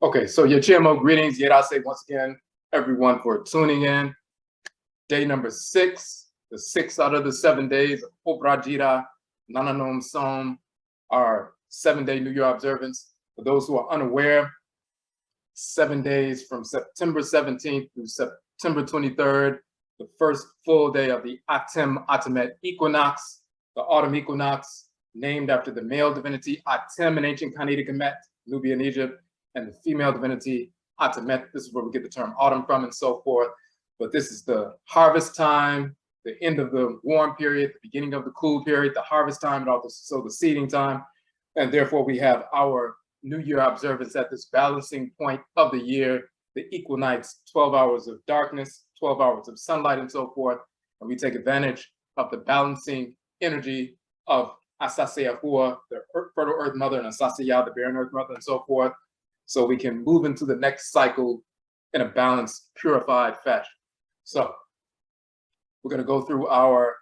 Okay, so your GMO greetings. Yet I say once again, everyone for tuning in. Day number 6, the 6th out of the 7 days of Obradwira Nananomsom, our 7-day New Year observance. For those who are unaware, 7 days from September 17th through September 23rd, the first full day of the Atem equinox, the autumn equinox, named after the male divinity Atem in ancient Khanit and Kamit, Nubia in Egypt, and the female divinity Atemet. This is where we get the term autumn from and so forth. But this is the harvest time, the end of the warm period, the beginning of the cool period, the harvest time, and also the seeding time. And therefore we have our New Year observance at this balancing point of the year, the equal nights, 12 hours of darkness, 12 hours of sunlight and so forth. And we take advantage of the balancing energy of Aakhuamuman, the fertile earth mother, and Aakhuamuman, the barren earth mother, and so forth. So we can move into the next cycle in a balanced, purified fashion. So we're going to go through we're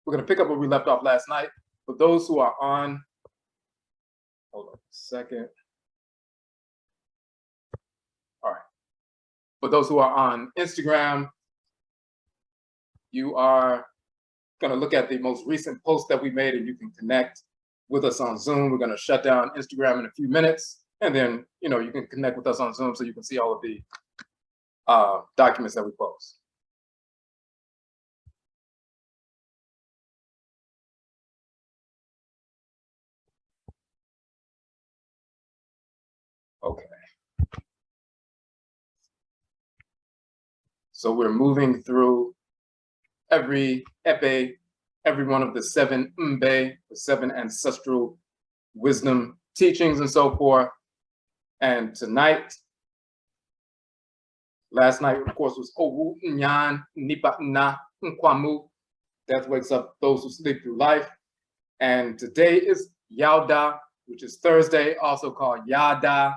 going to pick up where we left off last night. For those who are on, hold on a second. All right. For those who are on Instagram, you are going to look at the most recent post that we made and you can connect with us on Zoom. We're going to shut down Instagram in a few minutes. And then, you can connect with us on Zoom so you can see all of the documents that we post. Okay. So we're moving through every epe, every one of the 7 mbe, the 7 ancestral wisdom teachings and so forth. And tonight, last night, of course, was Owu-nyan Nipa-na Nkwamu. Death wakes up those who sleep through life. And today is Yao-da, which is Thursday, also called Yada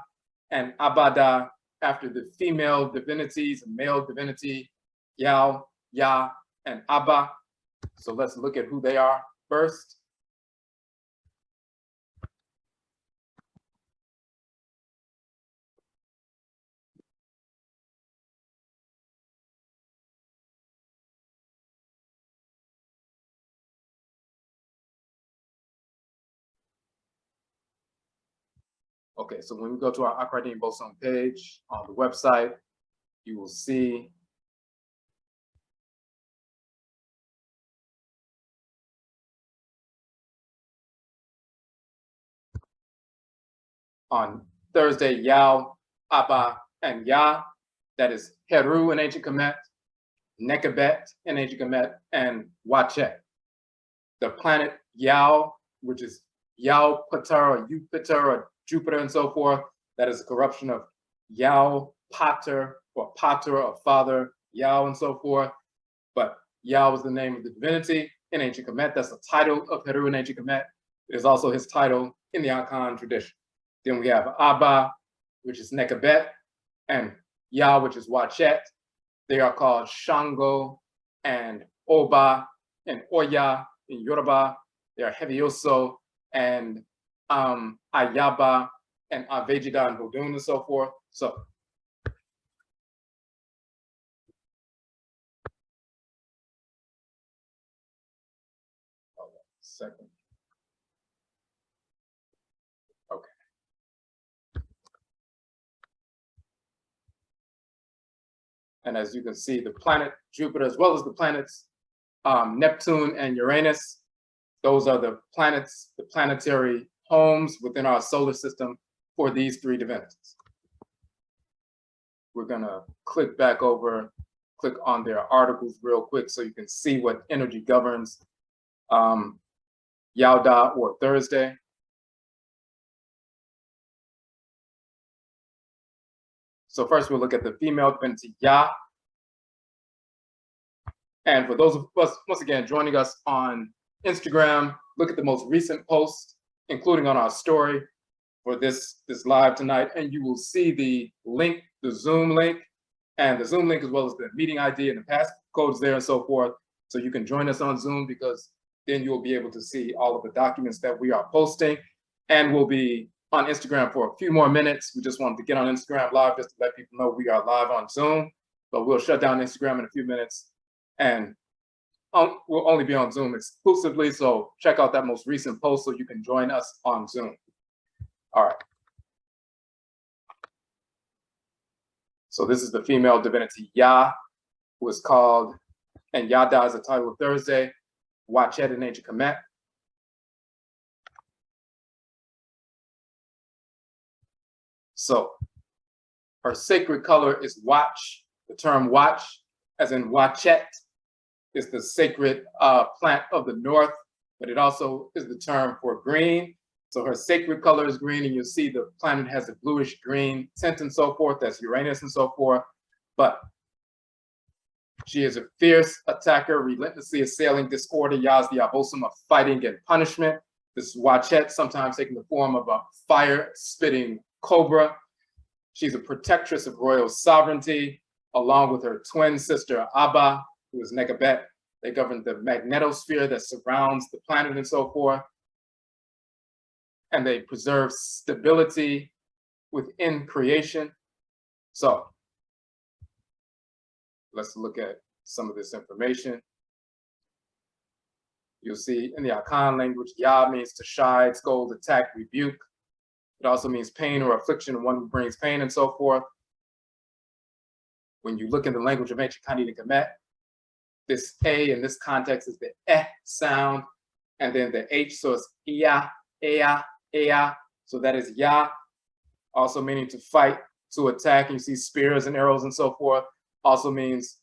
and Abada, after the female divinities, and male divinity, Yao, Ya, and Abba. So let's look at who they are first. Okay, so when we go to our Aakhuamuman page on the website, you will see on Thursday, Yao, Abba, and Ya. That is Heru in ancient Kemet, Nekabet in ancient Kemet, and Wachette. The planet Yao, which is Yao Pater, or Jupiter, and so forth, that is a corruption of Yao Pater, or Pater, or father, Yao, and so forth. But Yao is the name of the divinity in ancient Kemet. That's the title of Heru in ancient Kemet. It is also his title in the Akan tradition. Then we have Abba, which is Nekabet, and Ya, which is Wachette. They are called Shango and Oba and Oya in Yoruba. They are Hevioso and Ayaba and Avejida and Vodun and so forth. So hold on a second. Okay. And as you can see, the planet Jupiter, as well as the planets Neptune and Uranus, those are the planets, the planetary homes within our solar system for these 3 divinities. We're gonna click back over, click on their articles real quick so you can see what energy governs Yao-da, or Thursday. So first we'll look at the female divinity Ya. And for those of us, once again, joining us on Instagram, look at the most recent post, including on our story for this live tonight, and you will see the link, the Zoom link, and the Zoom link as well as the meeting ID and the passcodes there and so forth. So you can join us on Zoom, because then you'll be able to see all of the documents that we are posting, and we'll be on Instagram for a few more minutes. We just wanted to get on Instagram live just to let people know we are live on Zoom, but we'll shut down Instagram in a few minutes, and we'll only be on Zoom exclusively. So check out that most recent post so you can join us on Zoom. All right. So this is the female divinity Ya, who is called, and Ya dies the title of Thursday, Wachette in ancient Kemet. So her sacred color is watch. The term watch, as in Wachette, is the sacred plant of the north, but it also is the term for green. So her sacred color is green, and you'll see the planet has a bluish green tint and so forth. That's Uranus and so forth. But she is a fierce attacker, relentlessly assailing disorder. Ya is the abosom of fighting and punishment. This Wachette, sometimes taking the form of a fire-spitting cobra. She's a protectress of royal sovereignty, along with her twin sister Aba, who is Nekabet. They govern the magnetosphere that surrounds the planet and so forth. And they preserve stability within creation. So let's look at some of this information. You'll see in the Akan language, Ya means to chide, scold, attack, rebuke. It also means pain or affliction, one who brings pain and so forth. When you look in the language of ancient Khanit and Kamit, this A in this context is the eh sound, and then the H, so it's iya, ea, ea. So that is Ya, also meaning to fight, to attack. You see spears and arrows and so forth. Also means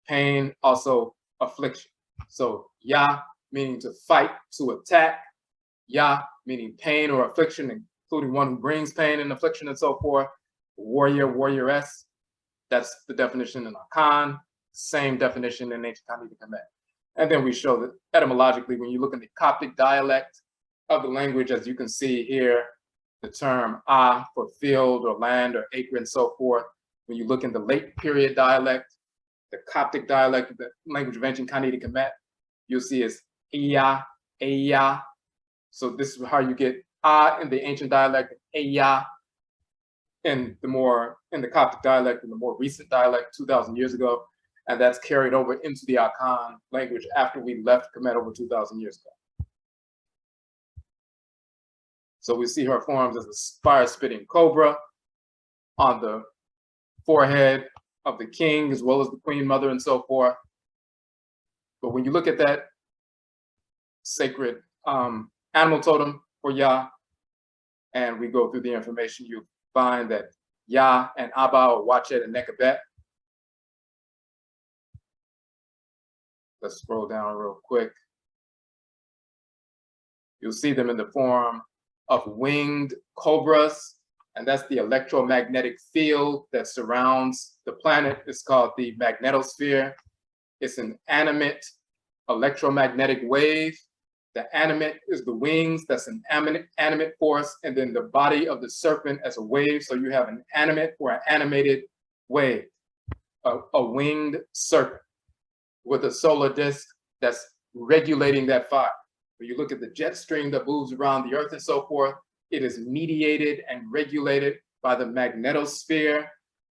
pain, also affliction. So Ya meaning to fight, to attack. Ya meaning pain or affliction, including one who brings pain and affliction and so forth. Warrior, warrioress. That's the definition in Akan. Same definition in ancient Khanit and Kamit. And then we show that etymologically, when you look in the Coptic dialect of the language, as you can see here, the term for field or land or acre and so forth. When you look in the late period dialect, the Coptic dialect of the language of ancient Khanit and Kamit, you'll see is iya, eya. So this is how you get in the ancient dialect, eya in the Coptic dialect, in the more recent dialect 2,000 years ago. And that's carried over into the Akan language after we left Kemet over 2,000 years ago. So we see her forms as a fire-spitting cobra on the forehead of the king, as well as the queen mother and so forth. But when you look at that sacred animal totem for Ya, and we go through the information, you find that Ya and Aba, or Wachette and Nekabet. Let's scroll down real quick. You'll see them in the form of winged cobras, and that's the electromagnetic field that surrounds the planet. It's called the Magnetosphere. It's an animate electromagnetic wave. The animate is the wings, that's an animate force, and then the body of the serpent as a wave. So you have an animate or an animated wave, a winged serpent with a solar disk that's regulating that fire. When you look at the jet stream that moves around the earth and so forth, it is mediated and regulated by the magnetosphere,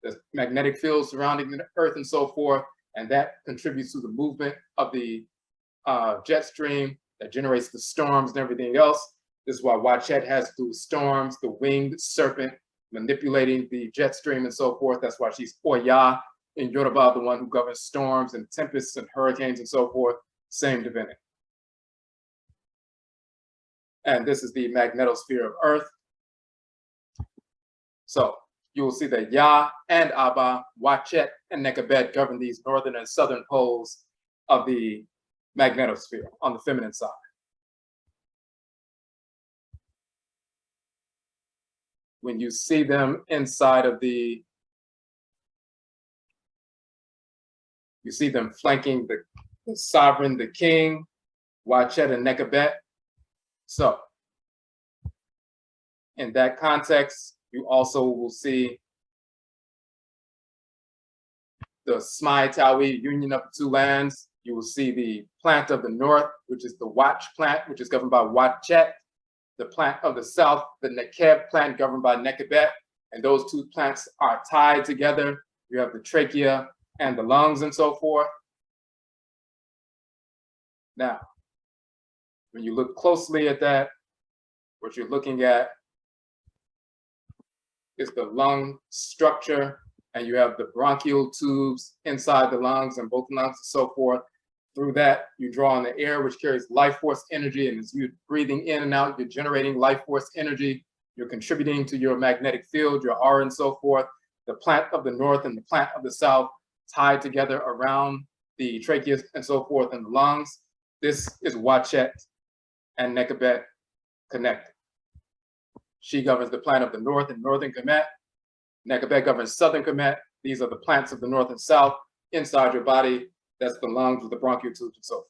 the magnetic field surrounding the earth and so forth, and that contributes to the movement of the jet stream that generates the storms and everything else. This is why Wachette has to do with storms, the winged serpent manipulating the jet stream and so forth. That's why she's Oya in Yoruba, the one who governs storms and tempests and hurricanes and so forth, same divinity. And this is the magnetosphere of Earth. So you will see that Ya and Aba, Wachette and Nekabet govern these northern and southern poles of the magnetosphere on the feminine side. When you see them inside of you see them flanking the sovereign, the king, Wachette and Nekabet. So in that context, you also will see the Smai Tawi union of the two lands. You will see the plant of the north, which is the Watch plant, which is governed by Wachette. the plant of the south, the Nekeb plant governed by Nekebet, and those two plants are tied together. You have the trachea and the lungs and so forth. Now, when you look closely at that, what you're looking at is the lung structure, and you have the bronchial tubes inside the lungs and both lungs and so forth. Through that, you draw in the air, which carries life force energy, and as you're breathing in and out, you're generating life force energy. You're contributing to your magnetic field, your aura, and so forth. The plant of the north and the plant of the south tied together around the trachea and so forth in the lungs. This is Wachette and Nekebet connected. She governs the plant of the north and northern Kamit. Nekebet governs southern Kamit. These are the plants of the north and south inside your body. That's the lungs with the bronchial tubes and so forth.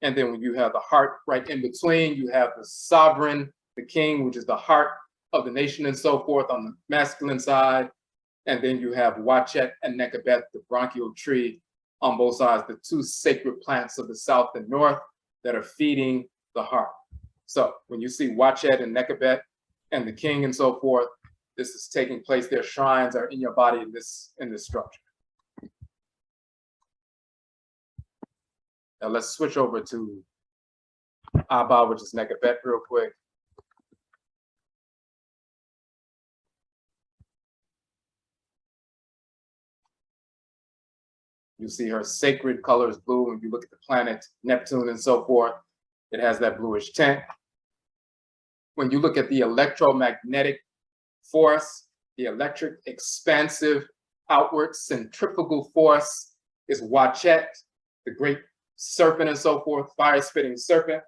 And then when you have the heart right in between, you have the sovereign, the king, which is the heart of the nation and so forth on the masculine side. And then you have Wachette and Nekebet, the bronchial tree on both sides, the two sacred plants of the south and north that are feeding the heart. So when you see Wachette and Nekebet and the king and so forth, this is taking place. Their shrines are in your body in this structure. Now let's switch over to Abba, which is Nekebet, real quick. You see her sacred color is blue. When you look at the planet Neptune and so forth, it has that bluish tint. When you look at the electromagnetic force, the electric expansive outward centrifugal force is Wachette, the great serpent and so forth, fire-spitting serpent.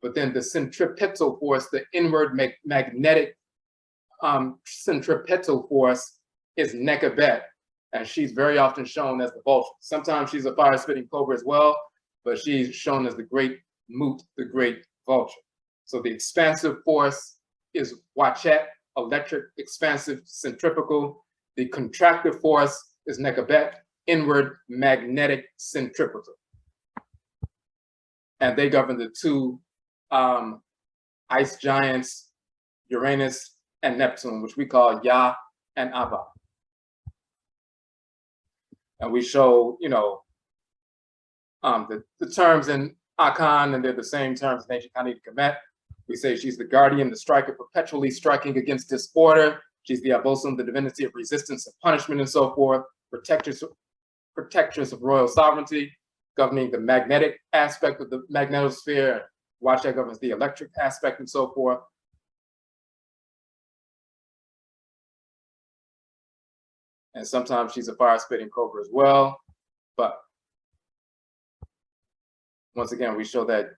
But then the centripetal force, the inward magnetic centripetal force is Nekebet, and she's very often shown as the vulture. Sometimes she's a fire-spitting cobra as well, but she's shown as the great moot, the great vulture. So the expansive force is Wachette, electric, expansive, centrifugal. The contractive force is Nekebet, inward, magnetic, centripetal. And they govern the two ice giants, Uranus and Neptune, which we call Ya and Abba. And we show, you know, the terms in Akan, and they're the same terms in ancient Khanit and Kamit. We say she's the guardian, the striker, perpetually striking against disorder. She's the Abosom, the divinity of resistance and punishment and so forth, protectress of royal sovereignty, governing the magnetic aspect of the Magnetosphere. Wachette governs the electric aspect and so forth. And sometimes she's a fire-spitting cobra as well. But once again, we show that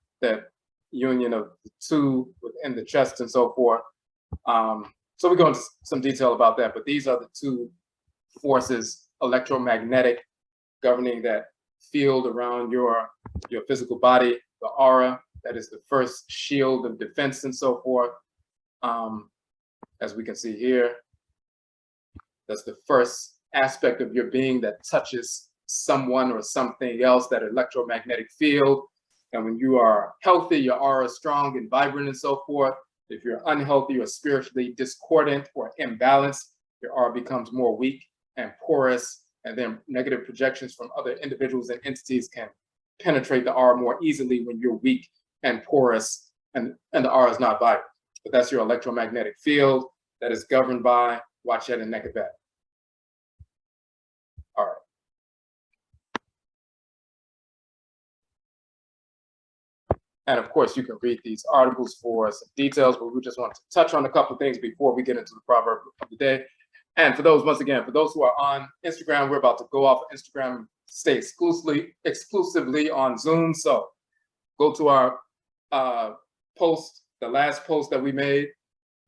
union of the two within the chest and so forth. So we go into some detail about that, but these are the two forces, electromagnetic, governing that field around your physical body, the aura, that is the first shield of defense and so forth. As we can see here, that's the first aspect of your being that touches someone or something else, that electromagnetic field. And when you are healthy, your aura is strong and vibrant and so forth. If you're unhealthy or spiritually discordant or imbalanced, your aura becomes more weak and porous, and then negative projections from other individuals and entities can penetrate the aura more easily when you're weak and porous and the aura is not vibrant. But that's your electromagnetic field that is governed by Wachette and Nekebet. All right. And of course, you can read these articles for some details, but we just want to touch on a couple of things before we get into the proverb of the day. And for those, once again, for those who are on Instagram, we're about to go off of Instagram, stay exclusively on Zoom. So go to our post, the last post that we made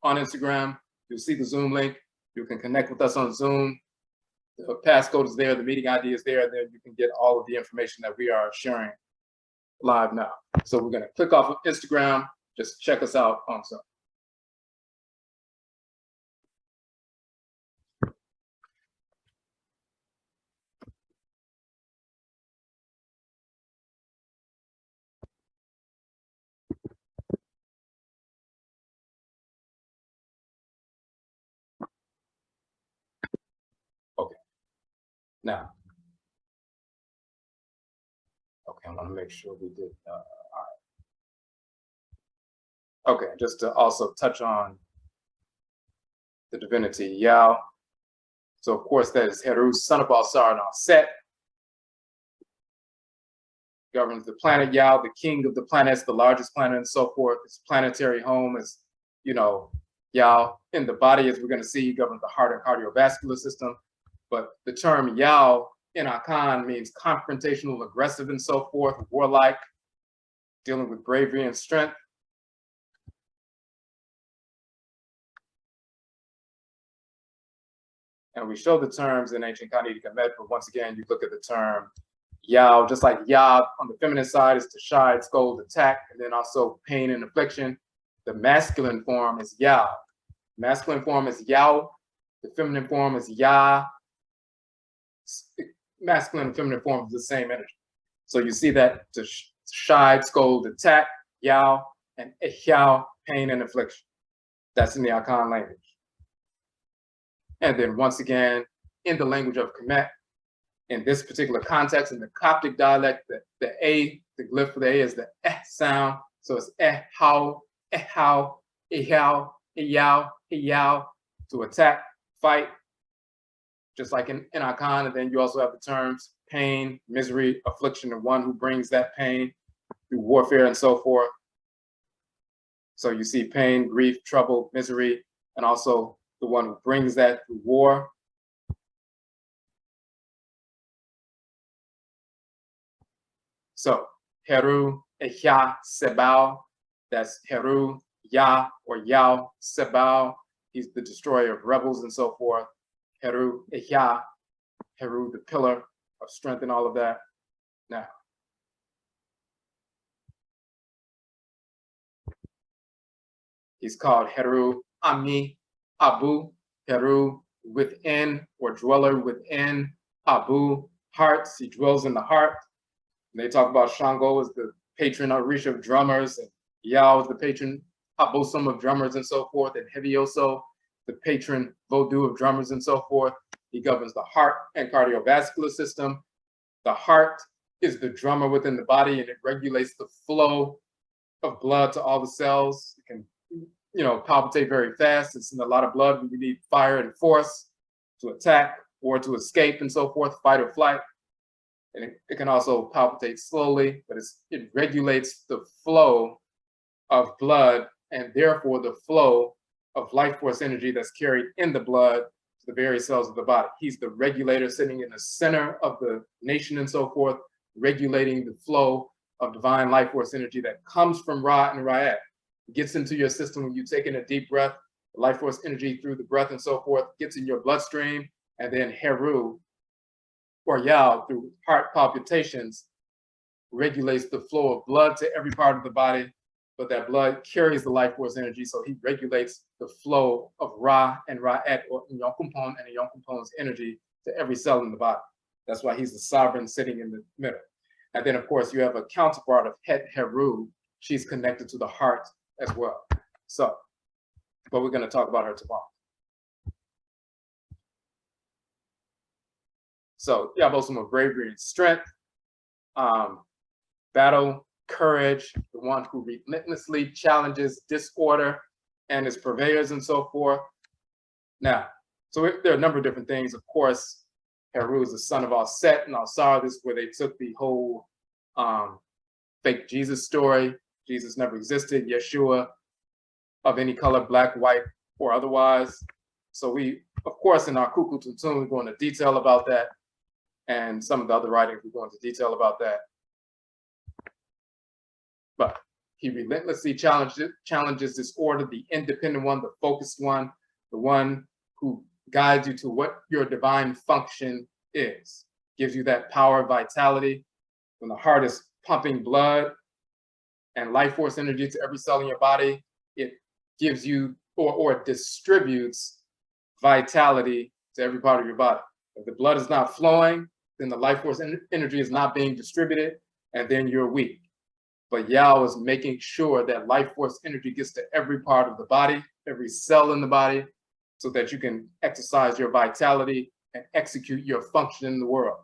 on Instagram. You'll see the Zoom link. You can connect with us on Zoom. The passcode is there, the meeting ID is there, and then you can get all of the information that we are sharing live now. So we're going to click off of Instagram. Just check us out on Zoom. Now, okay, I want to make sure we did. All right. Okay, just to also touch on the divinity Yao. So of course that is Heru, son of Balsar and Set. Governs the planet Yao, the king of the planets, the largest planet, and so forth. Its planetary home is, you know, Yao. In the body, as we're going to see, he governs the heart and cardiovascular system. But the term Yao in Akan means confrontational, aggressive, and so forth, warlike, dealing with bravery and strength. And we show the terms in ancient Khanit and Kamit, but once again, you look at the term Yao, just like Ya on the feminine side is to shide, scold, attack, and then also pain and affliction. The masculine form is Yao. Masculine form is Yao. The feminine form is Ya. Masculine and feminine form is the same energy. So you see that to shide, scold, attack, Yao, and Yao, pain and affliction. That's in the Akan language. And then once again, in the language of Kemet, in this particular context, in the Coptic dialect, the A, the glyph for the A is the sound. So it's how, ehao, eyao, to attack, fight, just like in Akan. And then you also have the terms pain, misery, affliction, and one who brings that pain through warfare and so forth. So you see pain, grief, trouble, misery, and also the one who brings that through war. So Heru, Ehya, Sebao, that's Heru, Ya, or Yao, Sebao. He's the destroyer of rebels and so forth. Heru, Ehya, Heru, the pillar of strength and all of that. Now, he's called Heru, Ami, Abu, Heru, within, or dweller within, Abu, hearts, he dwells in the heart. And they talk about Shango as the patron Orisha of drummers, and Yao is the patron Abosom of drummers and so forth, and Hevioso, the patron Vodou of drummers and so forth. He governs the heart and cardiovascular system. The heart is the drummer within the body, and it regulates the flow of blood to all the cells. It can, you know, palpitate very fast. It's in a lot of blood. We need fire and force to attack or to escape and so forth, fight or flight. And it can also palpitate slowly, but it regulates the flow of blood and therefore the flow of life force energy that's carried in the blood to the various cells of the body. He's the regulator sitting in the center of the nation and so forth, regulating the flow of divine life force energy that comes from Ra and Ra'at. It gets into your system when you take in a deep breath, the life force energy through the breath and so forth gets in your bloodstream, and then Heru, or Yao, through heart palpitations, regulates the flow of blood to every part of the body, but that blood carries the life force energy, so he regulates the flow of Ra and Ra'at, or Yonkumpon and Yonkumpon's energy to every cell in the body. That's why he's the sovereign sitting in the middle. And then, of course, you have a counterpart of Het Heru. She's connected to the heart as well. So, but we're going to talk about her tomorrow. So Yabosom of bravery and strength, battle, courage, the one who relentlessly challenges disorder and its purveyors and so forth. Now, so there are a number of different things. Of course, Heru is the son of Set and Alsar. This is where they took the whole fake Jesus story. Jesus never existed. Yeshua of any color, black, white, or otherwise. So we, of course, in our Kuku Tuntun, we go into detail about that. And some of the other writings, we go into detail about that. But he relentlessly challenges disorder, the independent one, the focused one, the one who guides you to what your divine function is, gives you that power, vitality. When the heart is pumping blood and life force energy to every cell in your body, it gives you or distributes vitality to every part of your body. If the blood is not flowing, then the life force energy is not being distributed, and then you're weak. But Yao is making sure that life force energy gets to every part of the body, every cell in the body, so that you can exercise your vitality and execute your function in the world.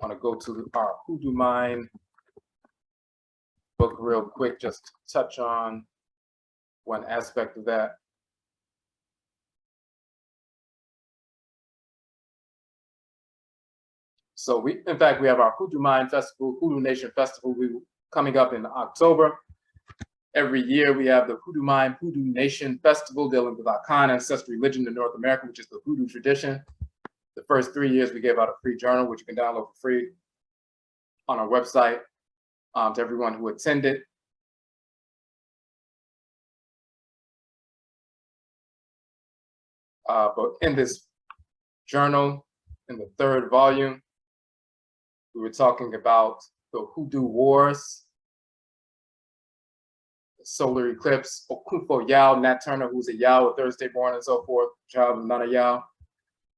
I want to go to our Aakhuamuman book real quick, just to touch on one aspect of that. So in fact, we have our Aakhuamuman Festival, Hoodoo Nation Festival, coming up in October. Every year we have the Aakhuamuman Hoodoo Nation Festival dealing with Akan ancestral religion in North America, which is the Hoodoo tradition. The first 3 years we gave out a free journal, which you can download for free on our website to everyone who attended. But in this journal, in the 3rd volume, we were talking about the Hoodoo Wars, the solar eclipse, Akanfo Yao, Nat Turner, who's a Yao, a Thursday born and so forth, child of Nana Yao.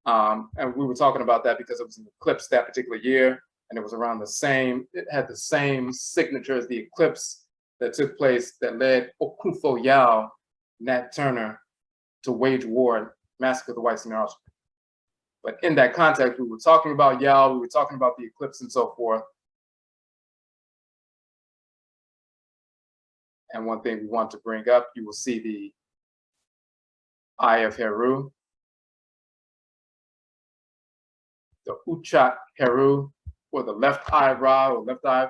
And we were talking about that because it was an eclipse that particular year, and it was around the same, it had the same signature as the eclipse that took place that led Akanfo Yao, Nat Turner, to wage war and massacre the whites in their offspring. But in that context, we were talking about Yao, we were talking about the eclipse and so forth. And one thing we want to bring up, you will see the Eye of Heru, the Uchat Heru, or the left eye of Ra, or left eye of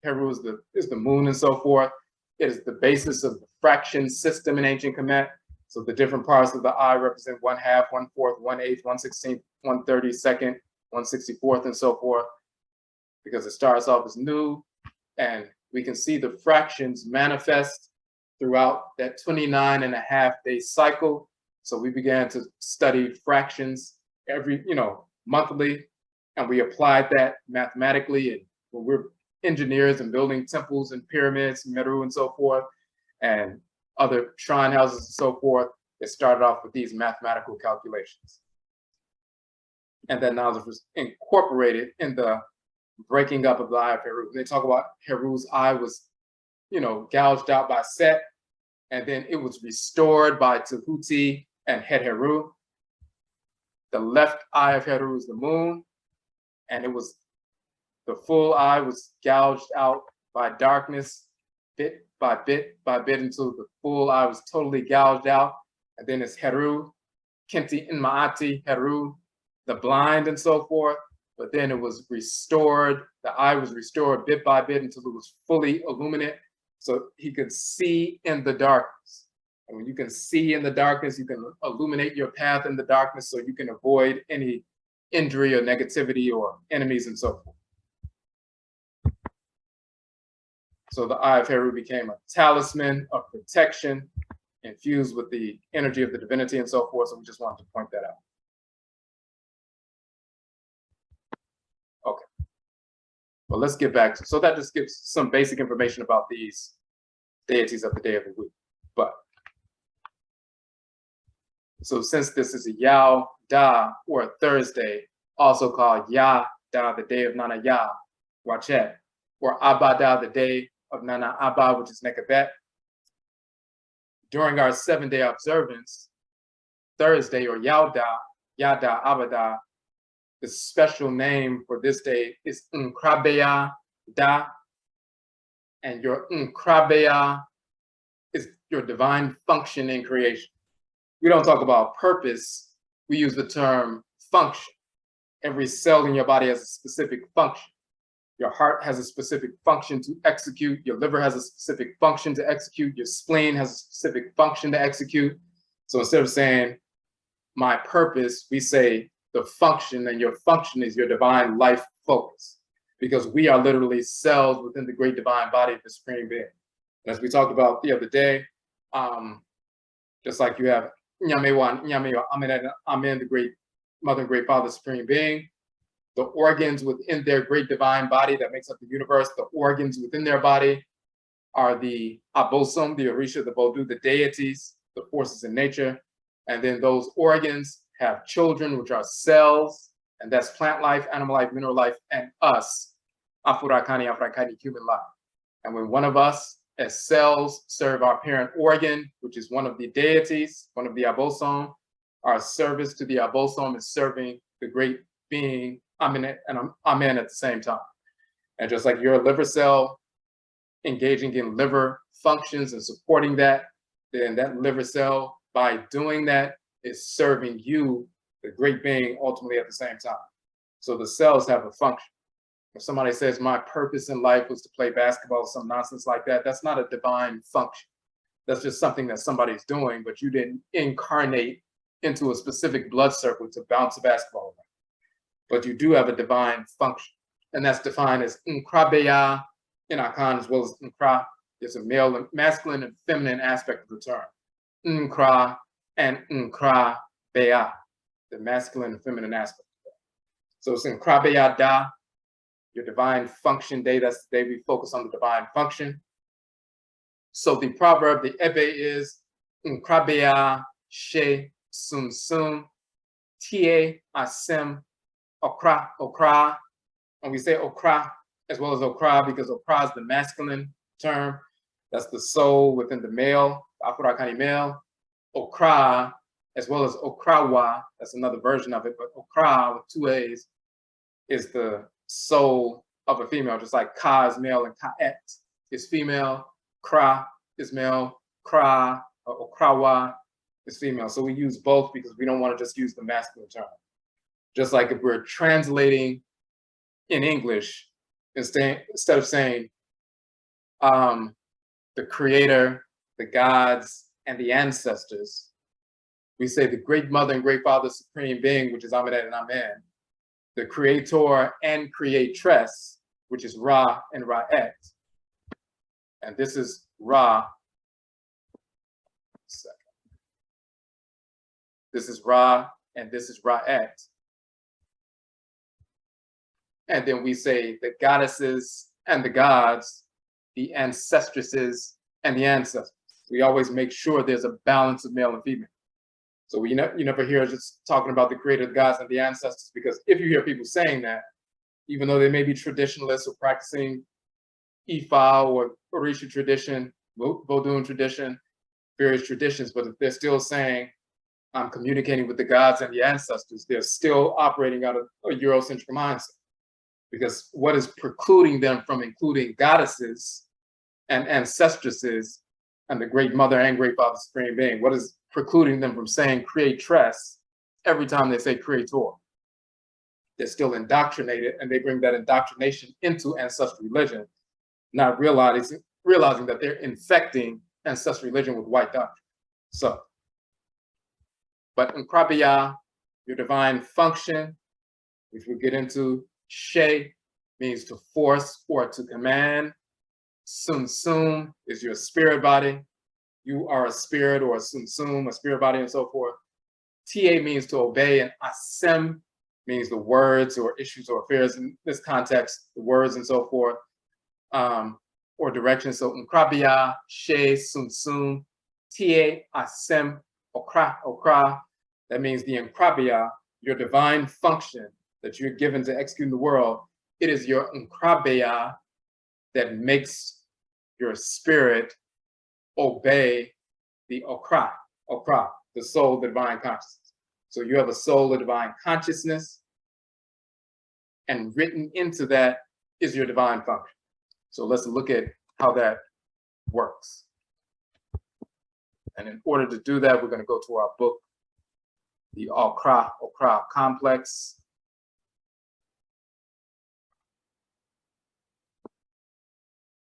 Heru is the moon and so forth. It is the basis of the fraction system in ancient Kemet. So the different parts of the eye represent 1/2, 1/4, 1/8, 1/16, 1/32, 1/64, and so forth, because it starts off as Nu, and we can see the fractions manifest throughout that 29.5-day cycle. So we began to study fractions every, monthly, and we applied that mathematically. And when we're engineers and building temples and pyramids, Meru and so forth, and other shrine houses and so forth, it started off with these mathematical calculations. And that knowledge was incorporated in the breaking up of the Eye of Heru. They talk about Heru's eye was, gouged out by Set, and then it was restored by Tahuti and Het Heru. The left eye of Heru is the moon, and the full eye was gouged out by darkness, bit by bit by bit, until the full eye was totally gouged out. And then it's Heru, Kenti Inmaati, Heru, the blind and so forth. But then it was restored, the eye was restored bit by bit until it was fully illuminate, so he could see in the darkness. And when you can see in the darkness, you can illuminate your path in the darkness, so you can avoid any injury or negativity or enemies and so forth. So the Eye of Heru became a talisman of protection, infused with the energy of the divinity and so forth. So we just wanted to point that out. Okay. Well, let's get back to, so that just gives some basic information about these deities of the day of the week. But so since this is a Yao Da, or a Thursday, also called Ya Da, the day of Nana Ya, Wachette, or Abada, the day of Nana Abba, which is Nekabet. During our 7-day observance, Thursday, or Yauda, Yada, Abada, the special name for this day is Nkrabeya Da, and your Nkrabeya is your divine function in creation. We don't talk about purpose, we use the term function. Every cell in your body has a specific function. Your heart has a specific function to execute. Your liver has a specific function to execute. Your spleen has a specific function to execute. So instead of saying my purpose, we say the function, and your function is your divine life focus, because we are literally cells within the great divine body of the Supreme Being. And as we talked about the other day, just like you have Nyamewa, Amen, the great Mother and Great Father, Supreme Being, the organs within their great divine body that makes up the universe, the organs within their body are the Abosom, the Orisha, the Bodu, the deities, the forces in nature. And then those organs have children, which are cells, and that's plant life, animal life, mineral life, and us, Afuraitkait, human life. And when one of us as cells serve our parent organ, which is one of the deities, one of the abosom. Our service to the abosom is serving the great being, Amen and Amen at the same time. And just like your liver cell engaging in liver functions and supporting that, then that liver cell, by doing that, is serving you, the great being, ultimately at the same time. So the cells have a function. If somebody says my purpose in life was to play basketball or some nonsense like that, that's not a divine function. That's just something that somebody's doing, but you didn't incarnate into a specific blood circle to bounce a basketball around. But you do have a divine function, and that's defined as nkrabeya in Akan as well as nkra. There's a male, masculine, and feminine aspect of the term. Nkra and nkrabeya, the masculine and feminine aspect of that. So it's nkrabeya da, your divine function day. That's the day we focus on the divine function. So the proverb, the ebe, is nkrabeya she sum sum tie asem okra okra. And we say okra as well as okra because okra is the masculine term. That's the soul within the male, Afuraitkait male. Okra as well as okrawa, that's another version of it, but okra with two A's is the soul of a female, just like ka is male and ka'et is female, kra is male, kra or okrawa is female. So we use both because we don't want to just use the masculine term. Just like if we're translating in English, instead of saying the creator, the gods, and the ancestors, we say the great mother and great father supreme being, which is Amen and Amen, the creator and creatress, which is Ra and Ra'et. And this is Ra. This is Ra, and this is Ra'et. And then we say the goddesses and the gods, the ancestresses and the ancestors. We always make sure there's a balance of male and female. So you never hear us just talking about the creator, the gods, and the ancestors, because if you hear people saying that, even though they may be traditionalists or practicing Ifa or Orisha tradition, Vodun tradition, various traditions, but if they're still saying, I'm communicating with the gods and the ancestors, they're still operating out of a Eurocentric mindset. Because what is precluding them from including goddesses and ancestresses and the great mother and great father supreme being? What is precluding them from saying creatress every time they say creator? They're still indoctrinated, and they bring that indoctrination into ancestral religion, not realizing that they're infecting ancestral religion with white doctrine. So, but nkrabeya, your divine function, which we'll get into, she means to force or to command. Sum sum is your spirit body. You are a spirit or a sum sum, a spirit body, and so forth. Ta means to obey, and asem means the words or issues or affairs. In this context, the words and so forth, or direction. So nkrabeya, she, sum sum, ta, asem, okra, okra. That means the nkrabeya, your divine function that you're given to execute in the world. It is your nkrabeya that makes your spirit obey the okra, the soul, the divine consciousness. So you have a soul, a divine consciousness, and written into that is your divine function. So let's look at how that works. And in order to do that, we're going to go to our book, the Okra Complex.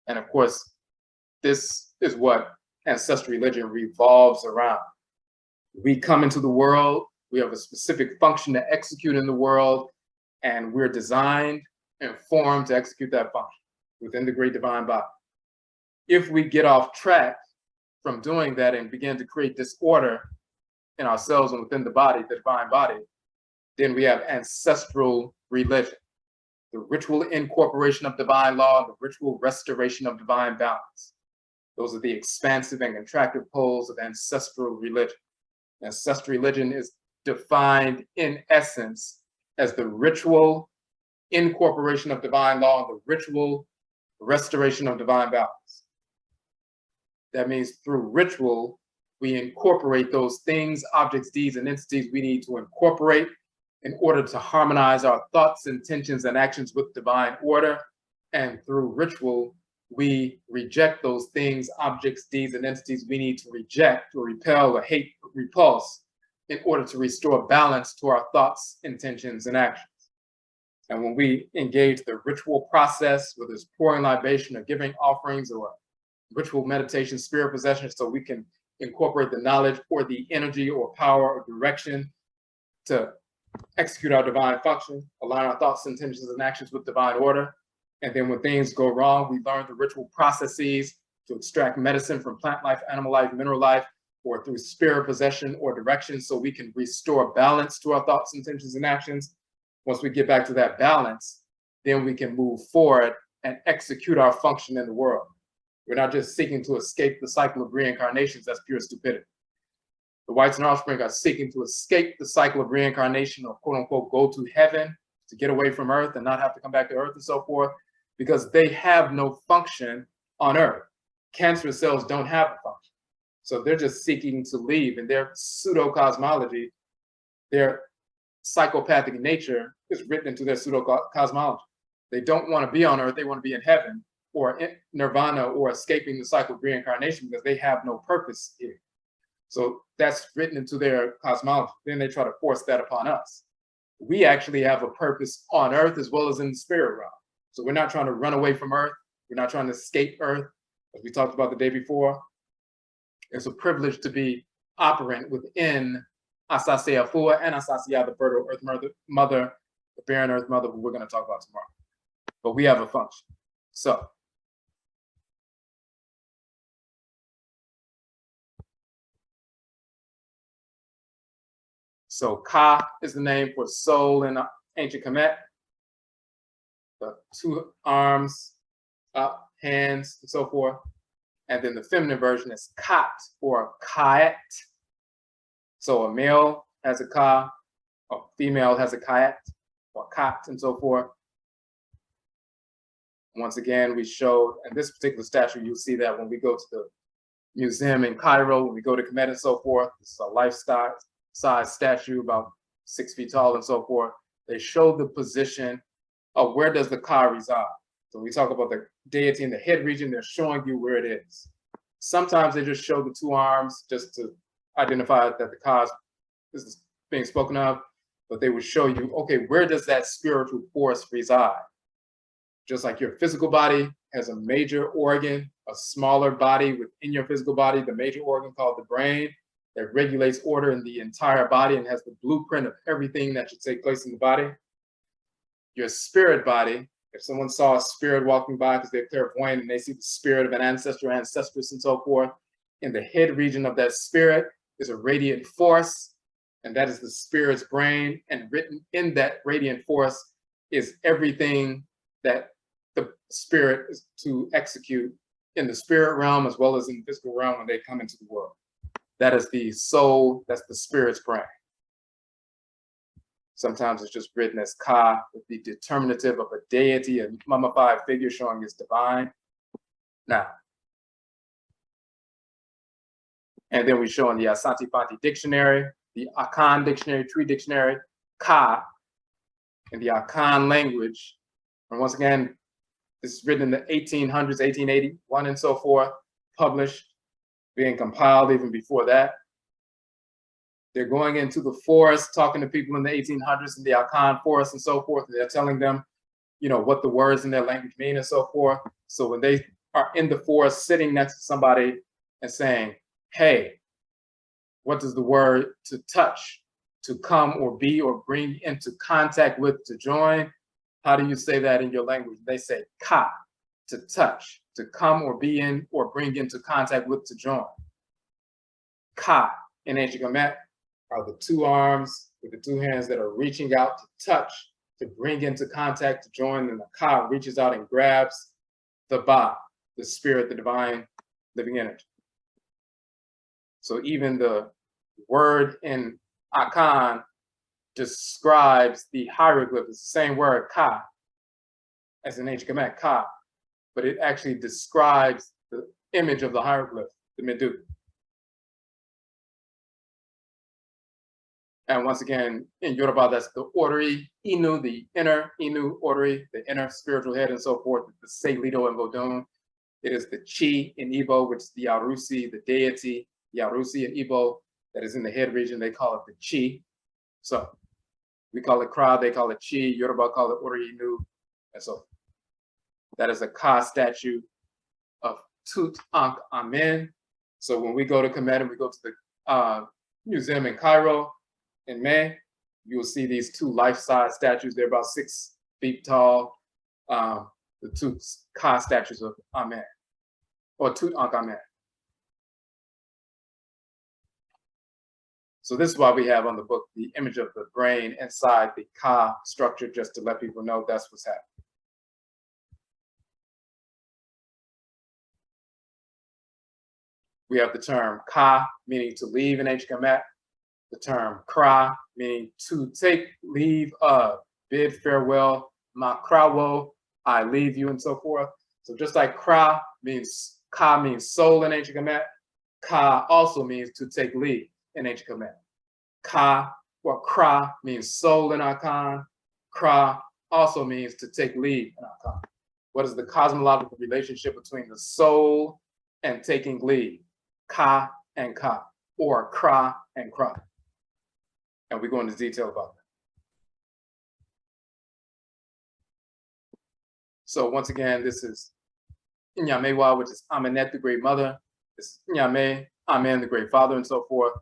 And of course, this is what ancestral religion revolves around. We come into the world, we have a specific function to execute in the world, and we're designed and formed to execute that function within the great divine body. If we get off track from doing that and begin to create disorder in ourselves and within the body, the divine body, then we have ancestral religion, the ritual incorporation of divine law, the ritual restoration of divine balance. Those are the expansive and contractive poles of ancestral religion. Ancestral religion is defined in essence as the ritual incorporation of divine law, the ritual restoration of divine balance. That means through ritual, we incorporate those things, objects, deeds, and entities we need to incorporate in order to harmonize our thoughts, intentions, and actions with divine order. And through ritual, we reject those things, objects, deeds, and entities we need to reject or repel or hate, or repulse in order to restore balance to our thoughts, intentions, and actions. And when we engage the ritual process, whether it's pouring libation or giving offerings or ritual meditation, spirit possession, so we can incorporate the knowledge or the energy or power or direction to execute our divine function, align our thoughts, intentions, and actions with divine order. And then when things go wrong, we learn the ritual processes to extract medicine from plant life, animal life, mineral life, or through spirit possession or direction, so we can restore balance to our thoughts, intentions, and actions. Once we get back to that balance, then we can move forward and execute our function in the world. We're not just seeking to escape the cycle of reincarnations. That's pure stupidity. The whites and offspring are seeking to escape the cycle of reincarnation, or quote unquote, go to heaven, to get away from earth and not have to come back to earth and so forth, because they have no function on earth. Cancer cells don't have a function. So they're just seeking to leave, and their pseudo-cosmology, their psychopathic nature is written into their pseudo-cosmology. They don't want to be on earth, they want to be in heaven, or in nirvana, or escaping the cycle of reincarnation, because they have no purpose here. So that's written into their cosmology. Then they try to force that upon us. We actually have a purpose on earth as well as in the spirit realm. So we're not trying to run away from earth. We're not trying to escape earth, as we talked about the day before. It's a privilege to be operant within Asase Afua and Asasia, the fertile earth mother, the barren earth mother, who we're going to talk about tomorrow. But we have a function. So Ka is the name for soul in ancient Kemet. The two arms, up, hands, and so forth. And then the feminine version is Kat or Kait. So a male has a Ka, a female has a Kait or Kat, and so forth. Once again, we showed, and this particular statue, you'll see that when we go to the museum in Cairo, when we go to Kemet and so forth. This is a life-size statue, about 6 feet tall and so forth. They show the position of where does the Ka reside. So we talk about the deity in the head region, they're showing you where it is. Sometimes they just show the two arms just to identify that the Ka is being spoken of, but they would show you, okay, where does that spiritual force reside? Just like your physical body has a major organ, a smaller body within your physical body, the major organ called the brain, that regulates order in the entire body and has the blueprint of everything that should take place in the body. Your spirit body, if someone saw a spirit walking by because they're clairvoyant and they see the spirit of an ancestor, ancestress, and so forth, in the head region of that spirit is a radiant force, and that is the spirit's brain. And written in that radiant force is everything that the spirit is to execute in the spirit realm as well as in the physical realm when they come into the world. That is the soul, that's the spirit's brain. Sometimes it's just written as Ka, with the determinative of a deity, a mummified figure showing it's divine. Now, and then we show in the Asante Fanti dictionary, the Akan dictionary, tree dictionary, Ka, in the Akan language. And once again, this is written in the 1800s, 1881 and so forth, published, being compiled even before that. They're going into the forest, talking to people in the 1800s in the Akan forest and so forth. And they're telling them, you know, what the words in their language mean and so forth. So when they are in the forest sitting next to somebody and saying, hey, what does the word to touch, to come or be or bring into contact with, to join? How do you say that in your language? They say Ka, to touch, to come or be in or bring into contact with, to join. Ka in ancient Kemet are the two arms with the two hands that are reaching out to touch, to bring into contact, to join, and the Ka reaches out and grabs the Ba, the spirit, the divine living energy. So even the word in Akan describes the hieroglyph. It's the same word, Ka, as in ancient Kemet, Ka, but it actually describes the image of the hieroglyph. the medutu. And once again, in Yoruba, that's the ordery, Inu, the inner, Inu, ordery, the inner spiritual head and so forth, the Selido and Bodun. It is the Chi in Igbo, which is the Yarusi, the deity, Yarusi in Igbo, that is in the head region. They call it the Chi. So we call it Kra, they call it Chi, Yoruba call it ordery, Inu, and so forth. That is a Ka statue of Tutankhamun. So when we go to Kemet and we go to the museum in Cairo, in May, you will see these two life-size statues. They're about 6 feet tall. The two Ka statues of Amen, or Tutankhamun. So this is why we have on the book the image of the brain inside the Ka structure, just to let people know that's what's happening. We have the term Ka, meaning to leave in ancient Kemet. The term Kra, meaning to take leave of, bid farewell, ma krawo, I leave you, and so forth. So just like Kra means, Ka means soul in ancient Kemet, Ka also means to take leave in ancient Kemet. Ka or Kra means soul in Akan. Kra also means to take leave in Akan. What is the cosmological relationship between the soul and taking leave? Ka and Ka, or Kra and Kra. And we go into detail about that. So once again, this is Nyamewa, which is Amenet, the great mother. This is Nyame, Amen, the great father, and so forth.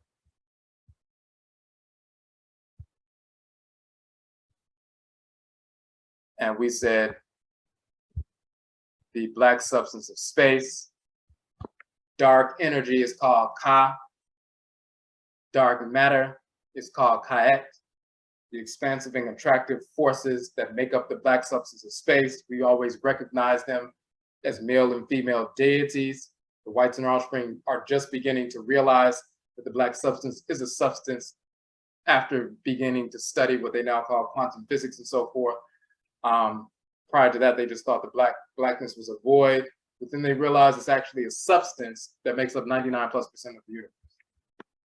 And we said the black substance of space. Dark energy is called Ka. Dark matter is called Kait. The expansive and attractive forces that make up the black substance of space, we always recognize them as male and female deities. The whites and their offspring are just beginning to realize that the black substance is a substance after beginning to study what they now call quantum physics and so forth. Prior to that, they just thought the blackness was a void, but then they realized it's actually a substance that makes up 99+% of the universe.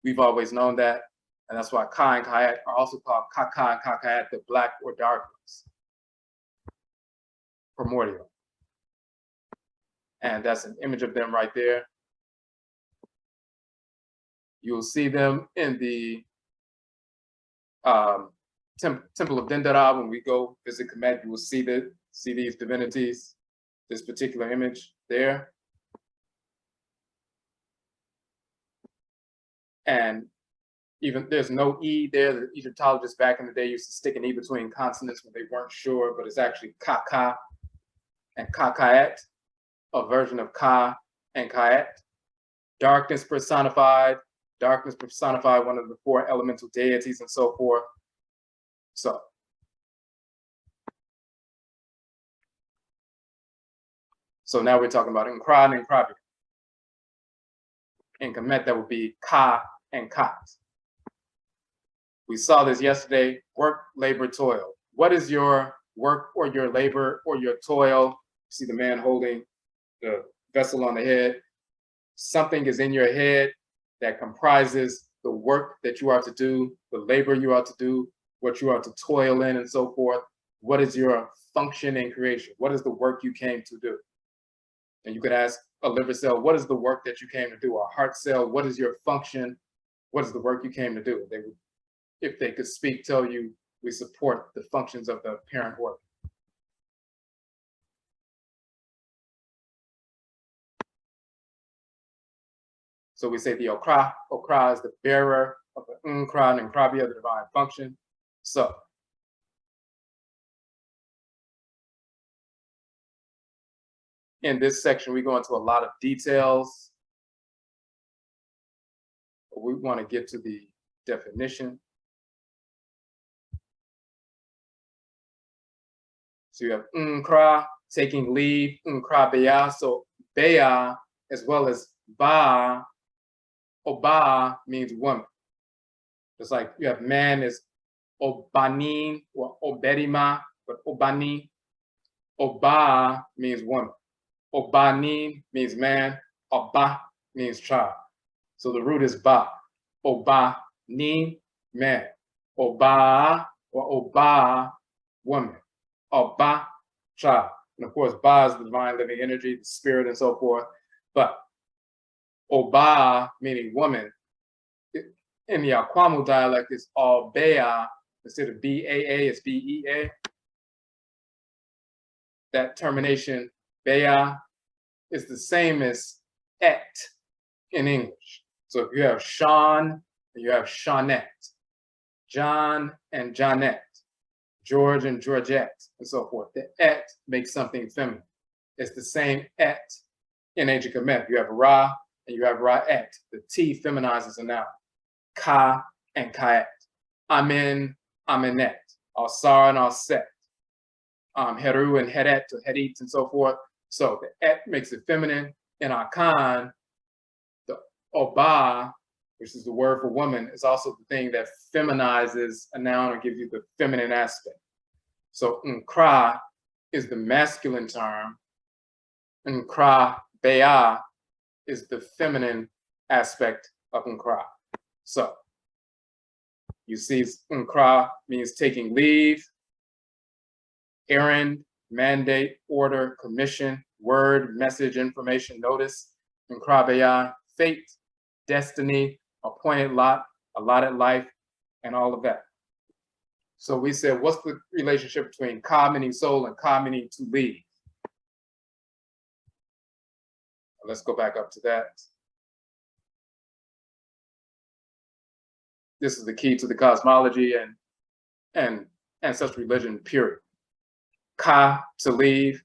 We've always known that, and that's why Ka and Kayat are also called Kaka and Kakayat, the black or dark ones, primordial. And that's an image of them right there. You'll see them in the Temple of Dendera. When we go visit Kemet, you will see these divinities, this particular image there. And even there's no E there. The Egyptologists back in the day used to stick an E between consonants when they weren't sure, but it's actually Kaka and Kakayat, a version of Ka and Kayat. Darkness personified, one of the 4 elemental deities and so forth. So now we're talking about Nkra and Nkrabi. In Kemet, that would be Ka and Kat. We saw this yesterday, work, labor, toil. What is your work or your labor or your toil? You see the man holding the vessel on the head. Something is in your head that comprises the work that you are to do, the labor you are to do, what you are to toil in and so forth. What is your function in creation? What is the work you came to do? And you could ask a liver cell, what is the work that you came to do? A heart cell, what is your function? What is the work you came to do? They would, if they could speak, tell you, we support the functions of the parent organ. So we say the Okra. Okra is the bearer of the Nkra and Nkrabi of the divine function. So in this section, we go into a lot of details. We want to get to the definition. So you have Nkra, taking leave, Nkra Beya. So Beya, as well as Ba, Oba means woman. Just like you have man is Obanin or Oberima, but Obani. Oba means woman. Obanin means man. Oba means child. So the root is ba. Oba, ni, man. Oba, or oba, woman. Oba, child. And of course, ba is the divine living energy, the spirit, and so forth. But Oba, meaning woman, in the Aakhuamu dialect is Albea. Instead of B-A-A, it's B-E-A. That termination, Bea, is the same as et in English. So if you have Sean, you have Shawnette, John and Johnette, George and Georgette, and so forth. The et makes something feminine. It's the same et in ancient Kemet. You have Ra and you have Ra'et. The T feminizes a noun. Ka and Kaet. Amen, Amenet. Alsar and Alset. Heru and Heret or Hedit and so forth. So the et makes it feminine. In Akan, the Oba, which is the word for woman, is also the thing that feminizes a noun or gives you the feminine aspect. So Nkra is the masculine term. Nkra Bea is the feminine aspect of Nkra. So you see Nkra means taking leave, errand, mandate, order, commission, word, message, information, notice. Nkra Bea, fate, destiny, appointed lot, allotted life, and all of that. So we said, what's the relationship between Ka meaning soul and Ka meaning to leave? Let's go back up to that. This is the key to the cosmology and ancestral religion, period. Ka, to leave,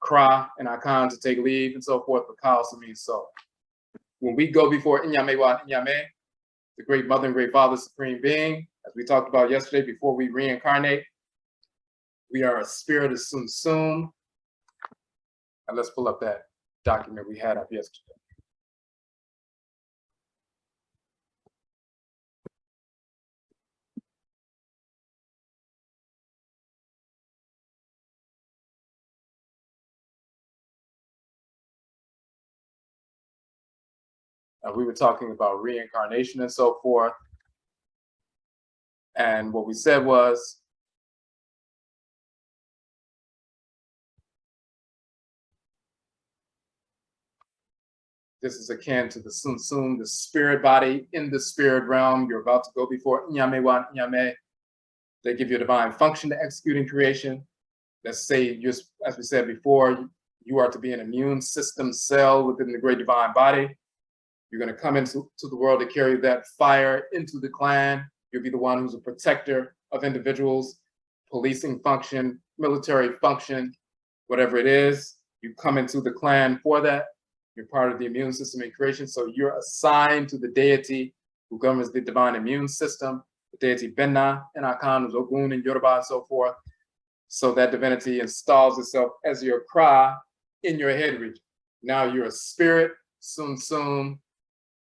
Kra and Akan, to take leave, and so forth, but Ka also means soul. When we go before Inyamewa Inyame, the great mother and great father, supreme being, as we talked about yesterday, before we reincarnate, we are a spirit of Sum Sum. And let's pull up that document we had up yesterday. We were talking about reincarnation and so forth. And what we said was, this is akin to the Sum Sum, the spirit body in the spirit realm. You're about to go before Inyamewa Inyame. They give you a divine function to execute in creation. Let's say, just as we said before, you are to be an immune system cell within the great divine body. You're going to come into the world to carry that fire into the clan. You'll be the one who's a protector of individuals, policing function, military function, whatever it is. You come into the clan for that. You're part of the immune system in creation. So you're assigned to the deity who governs the divine immune system, the deity Benna and Akan, Ogun and Yoruba and so forth. So that divinity installs itself as your Kra in your head region. Now you're a spirit, Sum Sum,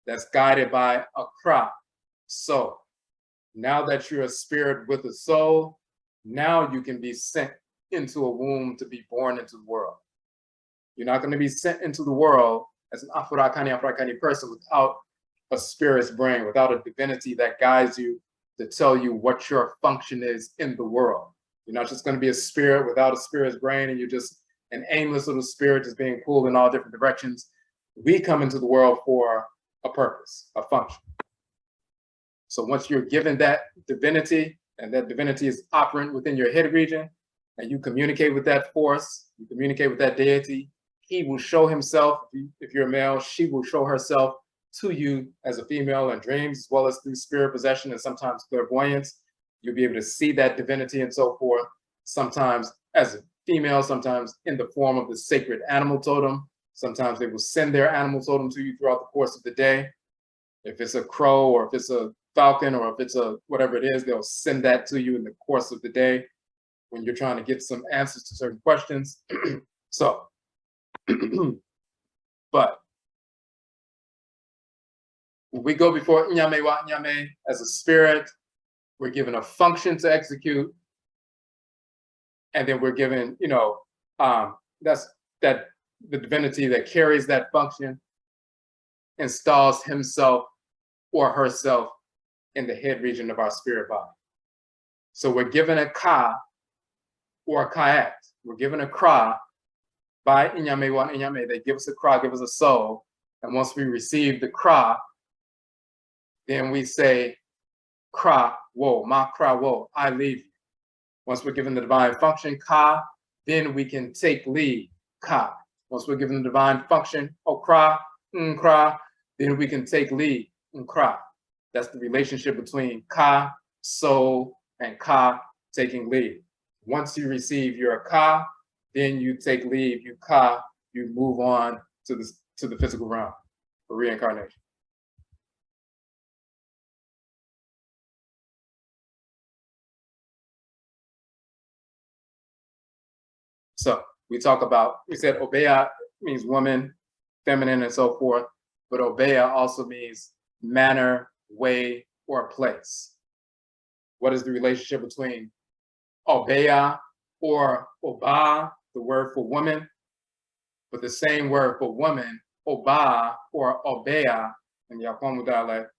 that's guided by a Kra. So now that you're a spirit with a soul, now you can be sent into a womb to be born into the world. You're not going to be sent into the world as an Afuraitkait person without a spirit's brain, without a divinity that guides you to tell you what your function is in the world. You're not just going to be a spirit without a spirit's brain and you're just an aimless little spirit just being pulled in all different directions. We come into the world for a purpose, a function. So once you're given that divinity, and that divinity is operant within your head region, and you communicate with that force, you communicate with that deity, he will show himself. If you're a male, she will show herself to you as a female in dreams, as well as through spirit possession and sometimes clairvoyance. You'll be able to see that divinity and so forth, sometimes as a female, sometimes in the form of the sacred animal totem. Sometimes they will send their animal totem to you throughout the course of the day. If it's a crow or if it's a falcon or if it's a whatever it is, they'll send that to you in the course of the day when you're trying to get some answers to certain questions. So, but when we go before Inyamewa Inyame as a spirit, we're given a function to execute, and then we're given, that's the divinity that carries that function. installs himself or herself in the head region of our spirit body. So we're given a ka or a kayat. We're given a kra by Inyame Wan Inyame. They give us a kra, give us a soul. And once we receive the kra, then we say, kra wo, ma kra wo, I leave you. Once we're given the divine function, ka, then we can take leave, ka. Once we're given the divine function, okra, nkra, then we can take leave, nkra. That's the relationship between ka, soul, and ka, taking leave. Once you receive your ka, then you take leave, you ka, you move on to the physical realm for reincarnation. So we said obeya means woman, feminine, and so forth, but obeya also means manner, way, or place. What is the relationship between obeya or oba, the word for woman, but the same word for woman, oba or obeya in the Aakhuamuman dialect,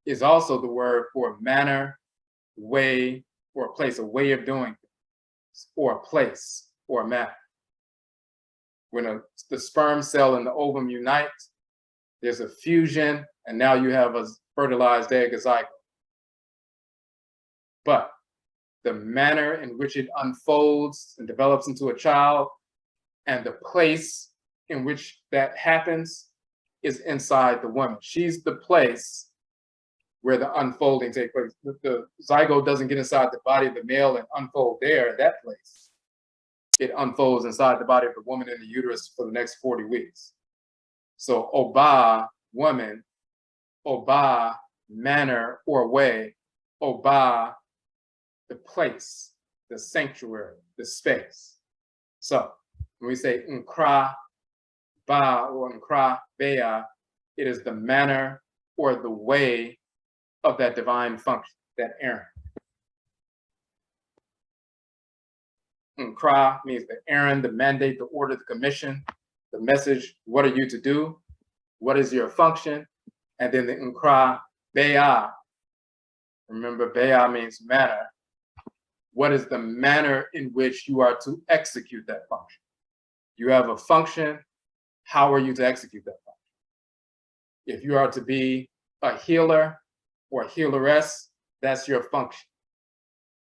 is also the word for manner, way, or place, a way of doing things, or a place, or a manner. When the sperm cell and the ovum unite, there's a fusion, and now you have a fertilized egg, a zygote. But the manner in which it unfolds and develops into a child, and the place in which that happens is inside the woman. She's the place where the unfolding takes place. The zygote doesn't get inside the body of the male and unfold there in that place. It unfolds inside the body of the woman in the uterus for the next 40 weeks. So oba, woman, oba, manner or way, oba, the place, the sanctuary, the space. So when we say nkra ba or nkra bea, it is the manner or the way of that divine function, that errand. Nkra means the errand, the mandate, the order, the commission, the message. What are you to do? What is your function? And then the nkra bea. Remember, bea means manner. What is the manner in which you are to execute that function? You have a function. How are you to execute that function? If you are to be a healer or a healeress, that's your function.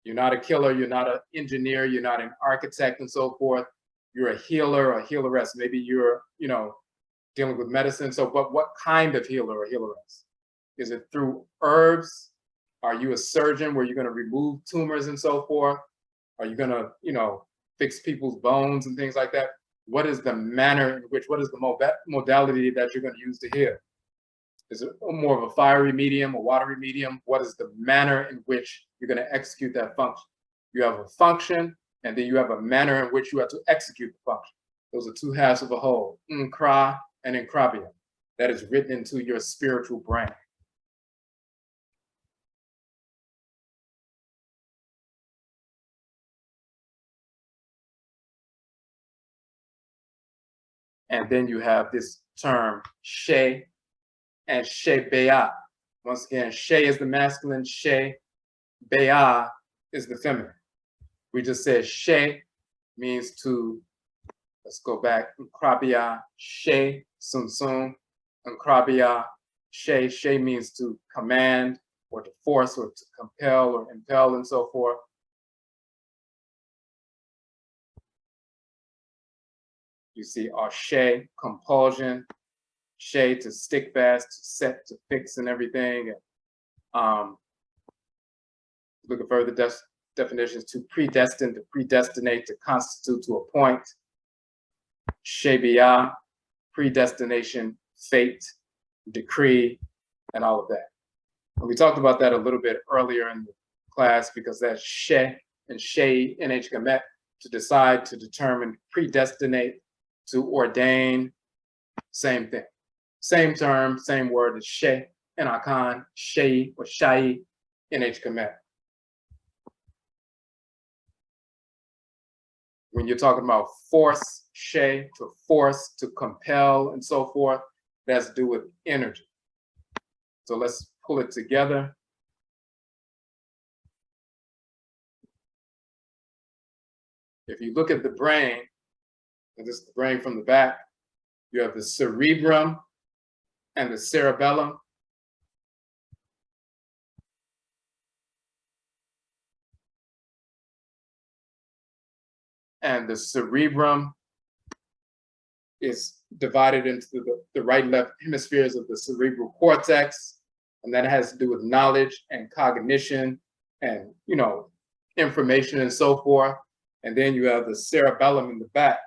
You're not a killer, you're not an engineer, you're not an architect and so forth. You're a healer or a healeress. Maybe you're, dealing with medicine. So, but what kind of healer or healeress? Is it through herbs? Are you a surgeon where you're going to remove tumors and so forth? Are you going to, fix people's bones and things like that? What is the manner in which, what is the modality that you're going to use to heal? Is it more of a fiery medium, a watery medium? What is the manner in which you're going to execute that function? You have a function, and then you have a manner in which you have to execute the function. Those are two halves of a whole, nkra and nkrabia. That is written into your spiritual brain. And then you have this term, she and she-bea. Once again, she is the masculine, she-bea is the feminine. We just said she means to, let's go back, nkrabia, she, sun sun, nkrabia, she means to command or to force or to compel or impel and so forth. You see she, compulsion, she to stick fast, to set, to fix and everything. Look at further definitions, to predestine, to predestinate, to constitute, to appoint. Shebia, predestination, fate, decree, and all of that. And we talked about that a little bit earlier in the class because that's she and she, nh Kamit, to decide, to determine, predestinate, to ordain, same thing. Same term, same word as she and Akan, she or shai, nh Kamit. When you're talking about force, she, to force, to compel, and so forth, It has to do with energy. So let's pull it together. If you look at the brain, and this is the brain from the back, you have the cerebrum and the cerebellum. And the cerebrum is divided into the right and left hemispheres of the cerebral cortex. And that has to do with knowledge and cognition and, information and so forth. And then you have the cerebellum in the back,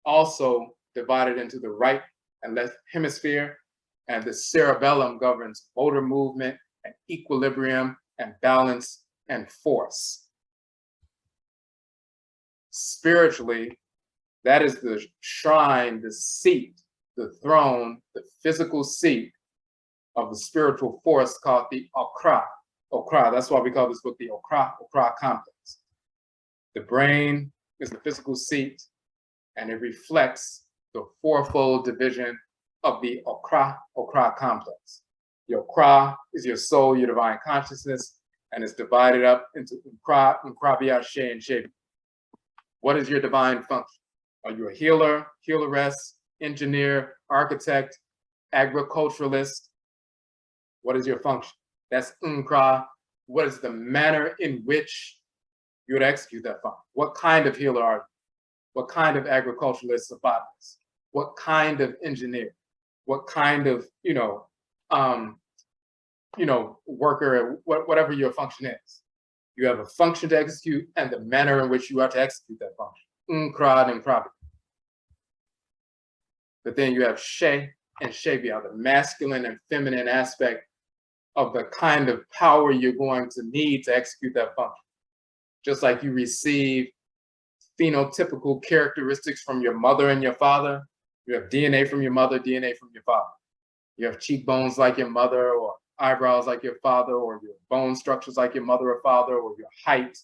also divided into the right and left hemisphere. And the cerebellum governs motor movement and equilibrium and balance and force. Spiritually, that is the shrine, the seat, the throne, the physical seat of the spiritual force called the Okra. Okra, that's why we call this book the Okra complex. The brain is the physical seat, and it reflects the fourfold division of the Okra complex. The Okra is your soul, your divine consciousness, and it's divided up into Nkrabia, She, and Shebi. What is your divine function? Are you a healer, healeress, engineer, architect, agriculturalist? What is your function? That's Nkra. What is the manner in which you would execute that function? What kind of healer are you? What kind of agriculturalist or botanist? What kind of engineer? What kind of, worker, whatever your function is. You have a function to execute and the manner in which you are to execute that function. Nkra and Nkrabi. But then you have She and Shebia, the masculine and feminine aspect of the kind of power you're going to need to execute that function. Just like you receive phenotypical characteristics from your mother and your father, you have DNA from your mother, DNA from your father. You have cheekbones like your mother, or eyebrows like your father, or your bone structures like your mother or father, or your height,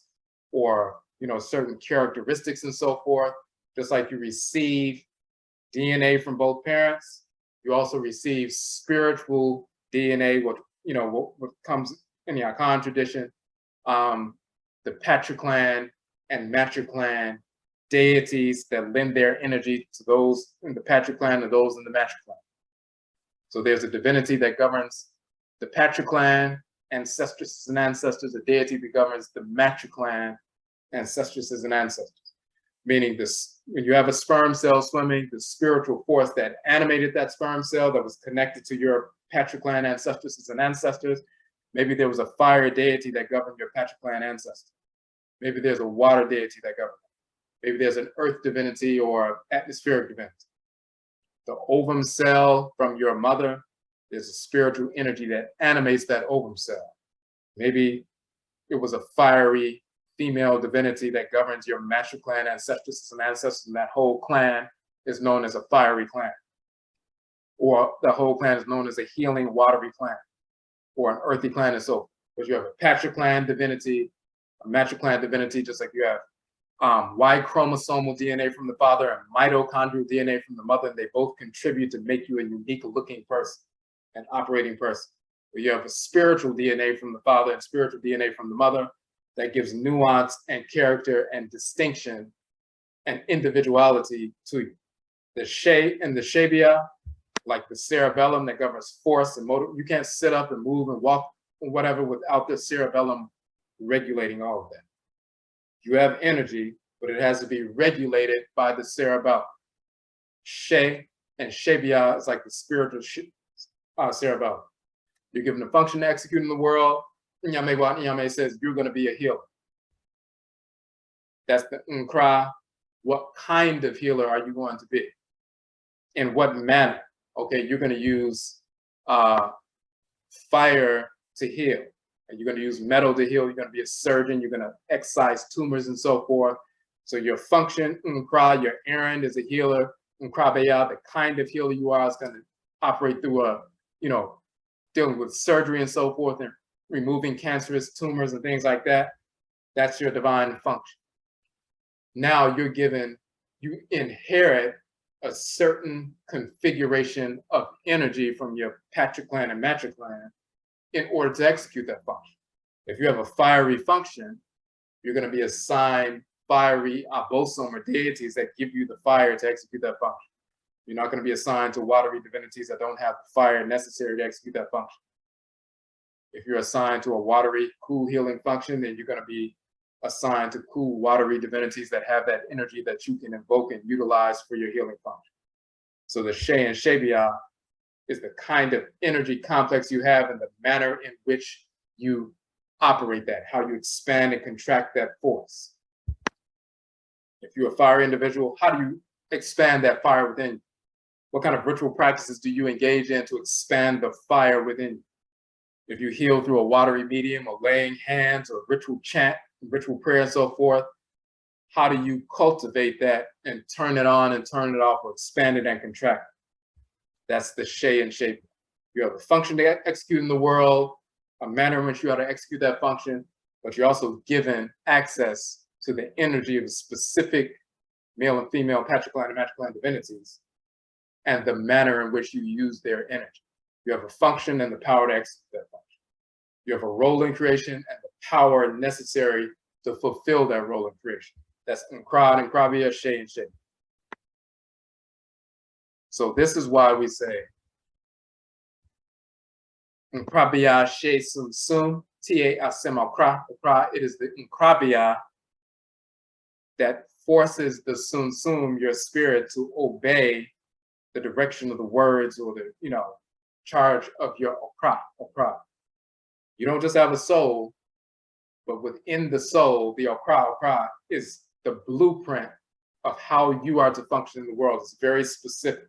or certain characteristics and so forth. Just like you receive DNA from both parents, you also receive spiritual DNA, what comes in the Akan tradition, the patriclan and matriclan deities that lend their energy to those in the patriclan and those in the matriclan. So there's a divinity that governs the patriclan, ancestresses and ancestors, a deity that governs the matriclan, ancestresses and ancestors. Meaning this, when you have a sperm cell swimming, the spiritual force that animated that sperm cell that was connected to your patriclan ancestresses and ancestors, maybe there was a fire deity that governed your patriclan ancestor. Maybe there's a water deity that governs. Maybe there's an earth divinity or atmospheric divinity. The ovum cell from your mother, there's a spiritual energy that animates that ovum cell. Maybe it was a fiery female divinity that governs your matriclan ancestresses and ancestors, and that whole clan is known as a fiery clan. Or the whole clan is known as a healing watery clan, or an earthy clan and so forth. Because you have a patriclan divinity, a matriclan divinity, just like you have Y chromosomal DNA from the father and mitochondrial DNA from the mother, and they both contribute to make you a unique looking person, an operating person. But you have a spiritual DNA from the father and spiritual DNA from the mother that gives nuance and character and distinction and individuality to you. The She and the Shebia, like the cerebellum that governs force and motor, you can't sit up and move and walk and whatever without the cerebellum regulating all of that. You have energy, but it has to be regulated by the cerebellum. She and Shebia is like the spiritual cerebellum. You're given a function to execute in the world. Nyame says you're going to be a healer. That's the Nkra. What kind of healer are you going to be? In what manner? Okay, you're going to use fire to heal. And you're going to use metal to heal. You're going to be a surgeon. You're going to excise tumors and so forth. So your function, Nkra, your errand is a healer. Nkrabeya, the kind of healer you are, is going to operate through dealing with surgery and so forth and removing cancerous tumors and things like that. That's your divine function. Now you inherit a certain configuration of energy from your patriclan and matriclan in order to execute that function. If you have a fiery function, you're going to be assigned fiery abosom or deities that give you the fire to execute that function. You're not going to be assigned to watery divinities that don't have the fire necessary to execute that function. If you're assigned to a watery, cool healing function, then you're going to be assigned to cool, watery divinities that have that energy that you can invoke and utilize for your healing function. So the She and Shebia is the kind of energy complex you have and the manner in which you operate that, how you expand and contract that force. If you're a fire individual, how do you expand that fire within you? What kind of ritual practices do you engage in to expand the fire within you? If you heal through a watery medium or laying hands or ritual chant, ritual prayer and so forth, how do you cultivate that and turn it on and turn it off or expand it and contract it? That's the She and Shape. You have a function to execute in the world, a manner in which you how to execute that function, but you're also given access to the energy of specific male and female patriclan and matriclan divinities and the manner in which you use their energy. You have a function and the power to execute that function. You have a role in creation and the power necessary to fulfill that role in creation. That's Nkra and Nkrabia, She and She. So this is why we say Nkrabia She Sum Sum, Ta Asem Akra. It is the Nkrabia that forces the Sum Sum, your spirit, to obey the direction of the words or the charge of your Okra. You don't just have a soul, but within the soul, the Okra is the blueprint of how you are to function in the world. It's very specific.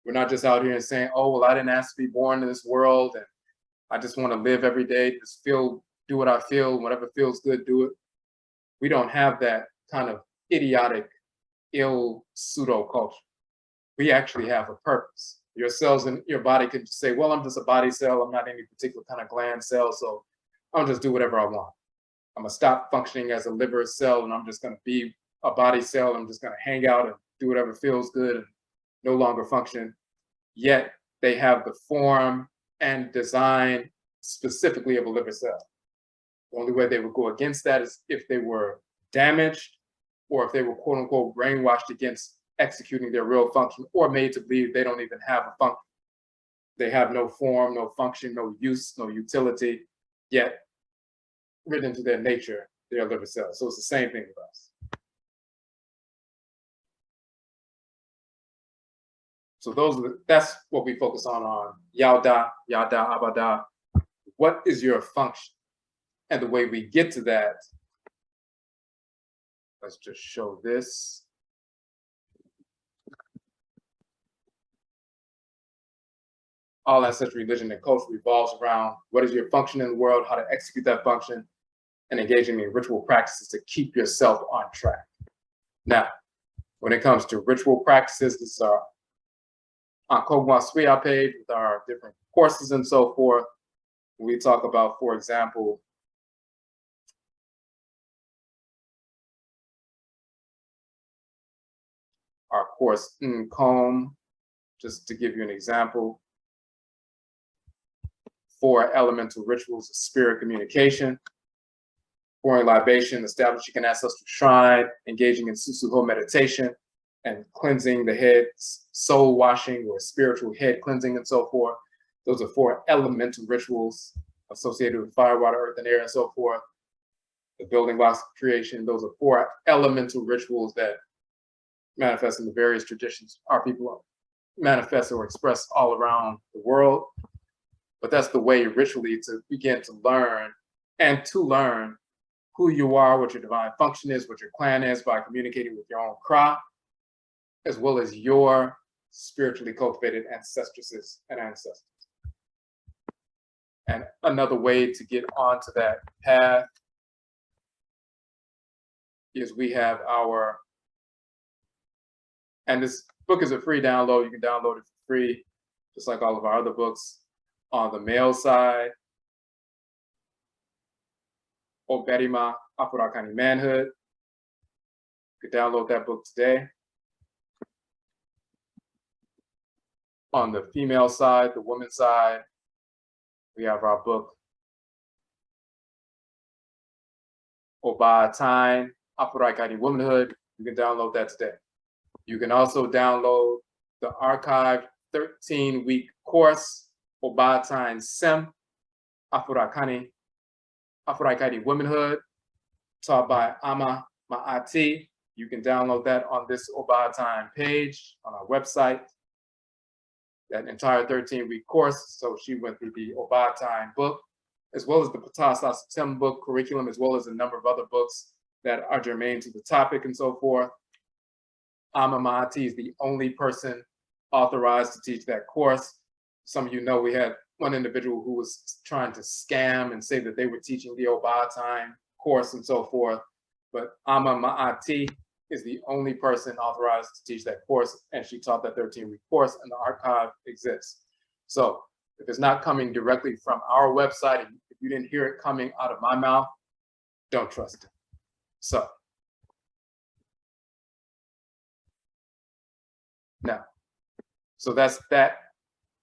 We're not just out here and saying, oh, well, I didn't ask to be born in this world and I just want to live every day, just do what I feel, whatever feels good, do it. We don't have that kind of idiotic, ill pseudo culture. We actually have a purpose. Your cells in your body can just say, well, I'm just a body cell. I'm not any particular kind of gland cell, so I'll just do whatever I want. I'm gonna stop functioning as a liver cell and I'm just gonna be a body cell. I'm just gonna hang out and do whatever feels good and no longer function. Yet they have the form and design specifically of a liver cell. The only way they would go against that is if they were damaged or if they were quote unquote brainwashed against executing their real function or made to believe they don't even have a function. They have no form, no function, no use, no utility, yet written into their nature, they're liver cells. So it's the same thing with us. So that's what we focus on Yada, Abada. What is your function? And the way we get to that, let's just show this. All ancestral religion and culture revolves around what is your function in the world, how to execute that function, and engaging in ritual practices to keep yourself on track. Now, when it comes to ritual practices, this is our Aakhuamuman page with our different courses and so forth. We talk about, for example, our course Nkom, just to give you an example. 4 elemental rituals of spirit communication, pouring libation, establishing an ancestral shrine, engaging in susuho meditation, and cleansing the head, soul washing or spiritual head cleansing and so forth. Those are 4 elemental rituals associated with fire, water, earth, and air and so forth. The building blocks of creation, those are 4 elemental rituals that manifest in the various traditions our people manifest or express all around the world. But that's the way ritually to begin to learn and to learn who you are, what your divine function is, what your clan is by communicating with your own Kra, as well as your spiritually cultivated ancestresses and ancestors. And another way to get onto that path is we have our, and this book is a free download. You can download it for free, just like all of our other books. On the male side, Oberima, Afuraitkait Manhood. You can download that book today. On the female side, the woman's side, we have our book, Obradwira Nananomsom, Womanhood. You can download that today. You can also download the archived 13-week course, Obradwira Sem, Afuraitkait Womanhood, taught by Amaruka. You can download that on this Obradwira page on our website. That entire 13-week course. So she went through the Obradwira book, as well as the Patasas book curriculum, as well as a number of other books that are germane to the topic and so forth. Aakhuamuman is the only person authorized to teach that course. Some of you know we had one individual who was trying to scam and say that they were teaching the Obradwira course and so forth. But Aakhuamuman is the only person authorized to teach that course, and she taught that 13-week course, and the archive exists. So if it's not coming directly from our website, and if you didn't hear it coming out of my mouth, don't trust it. So now, so that's that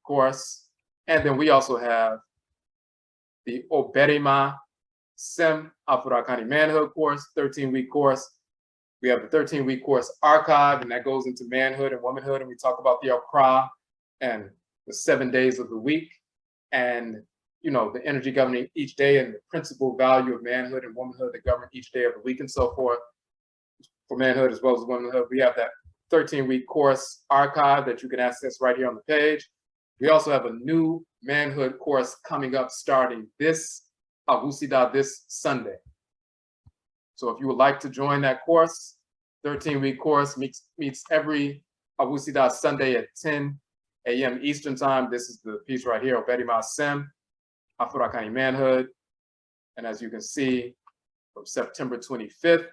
course. And then we also have the Obradwira Sem Afuraka Manhood course, 13-week course. We have the 13-week course archive, and that goes into manhood and womanhood. And we talk about the okra and the 7 days of the week, and the energy governing each day, and the principal value of manhood and womanhood that govern each day of the week and so forth. For manhood as well as womanhood, we have that 13-week course archive that you can access right here on the page. We also have a new manhood course coming up starting this Sunday. So if you would like to join that course, 13-week course meets every Sunday at 10 a.m. Eastern time. This is the piece right here, Obradwira Sem, Afuraka Manhood. And as you can see, from September 25th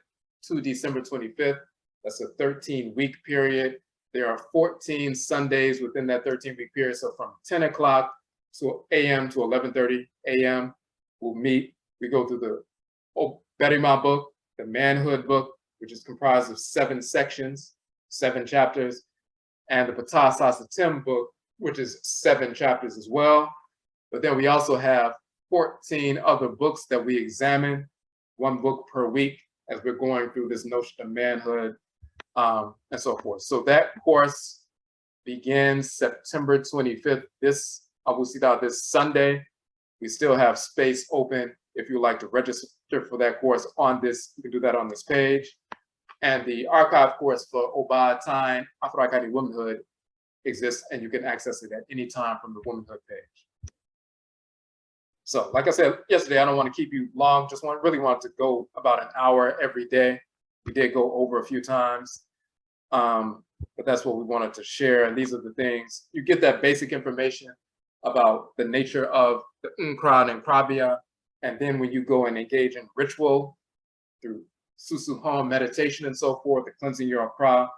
to December 25th, that's a 13-week period. There are 14 Sundays within that 13-week period. So from 10 o'clock a.m. to 11:30 a.m., we'll meet. We go through the Obradwira book, the manhood book, which is comprised of 7 sections, 7 chapters, and the Patasas book, which is 7 chapters as well. But then we also have 14 other books that we examine, 1 book per week, as we're going through this notion of manhood and so forth. So that course begins September 25th, this Sunday. We still have space open. If you'd like to register for that course on this, you can do that on this page. And the archive course for Obradwira Afuraitkait Womanhood exists, and you can access it at any time from the Womanhood page. So like I said yesterday, I don't want to keep you long, just really wanted to go about an hour every day. We did go over a few times, but that's what we wanted to share. And these are the things, you get that basic information about the nature of the Nkra and Pravia. And then when you go and engage in ritual through Susuhon meditation and so forth, the cleansing your Nkra,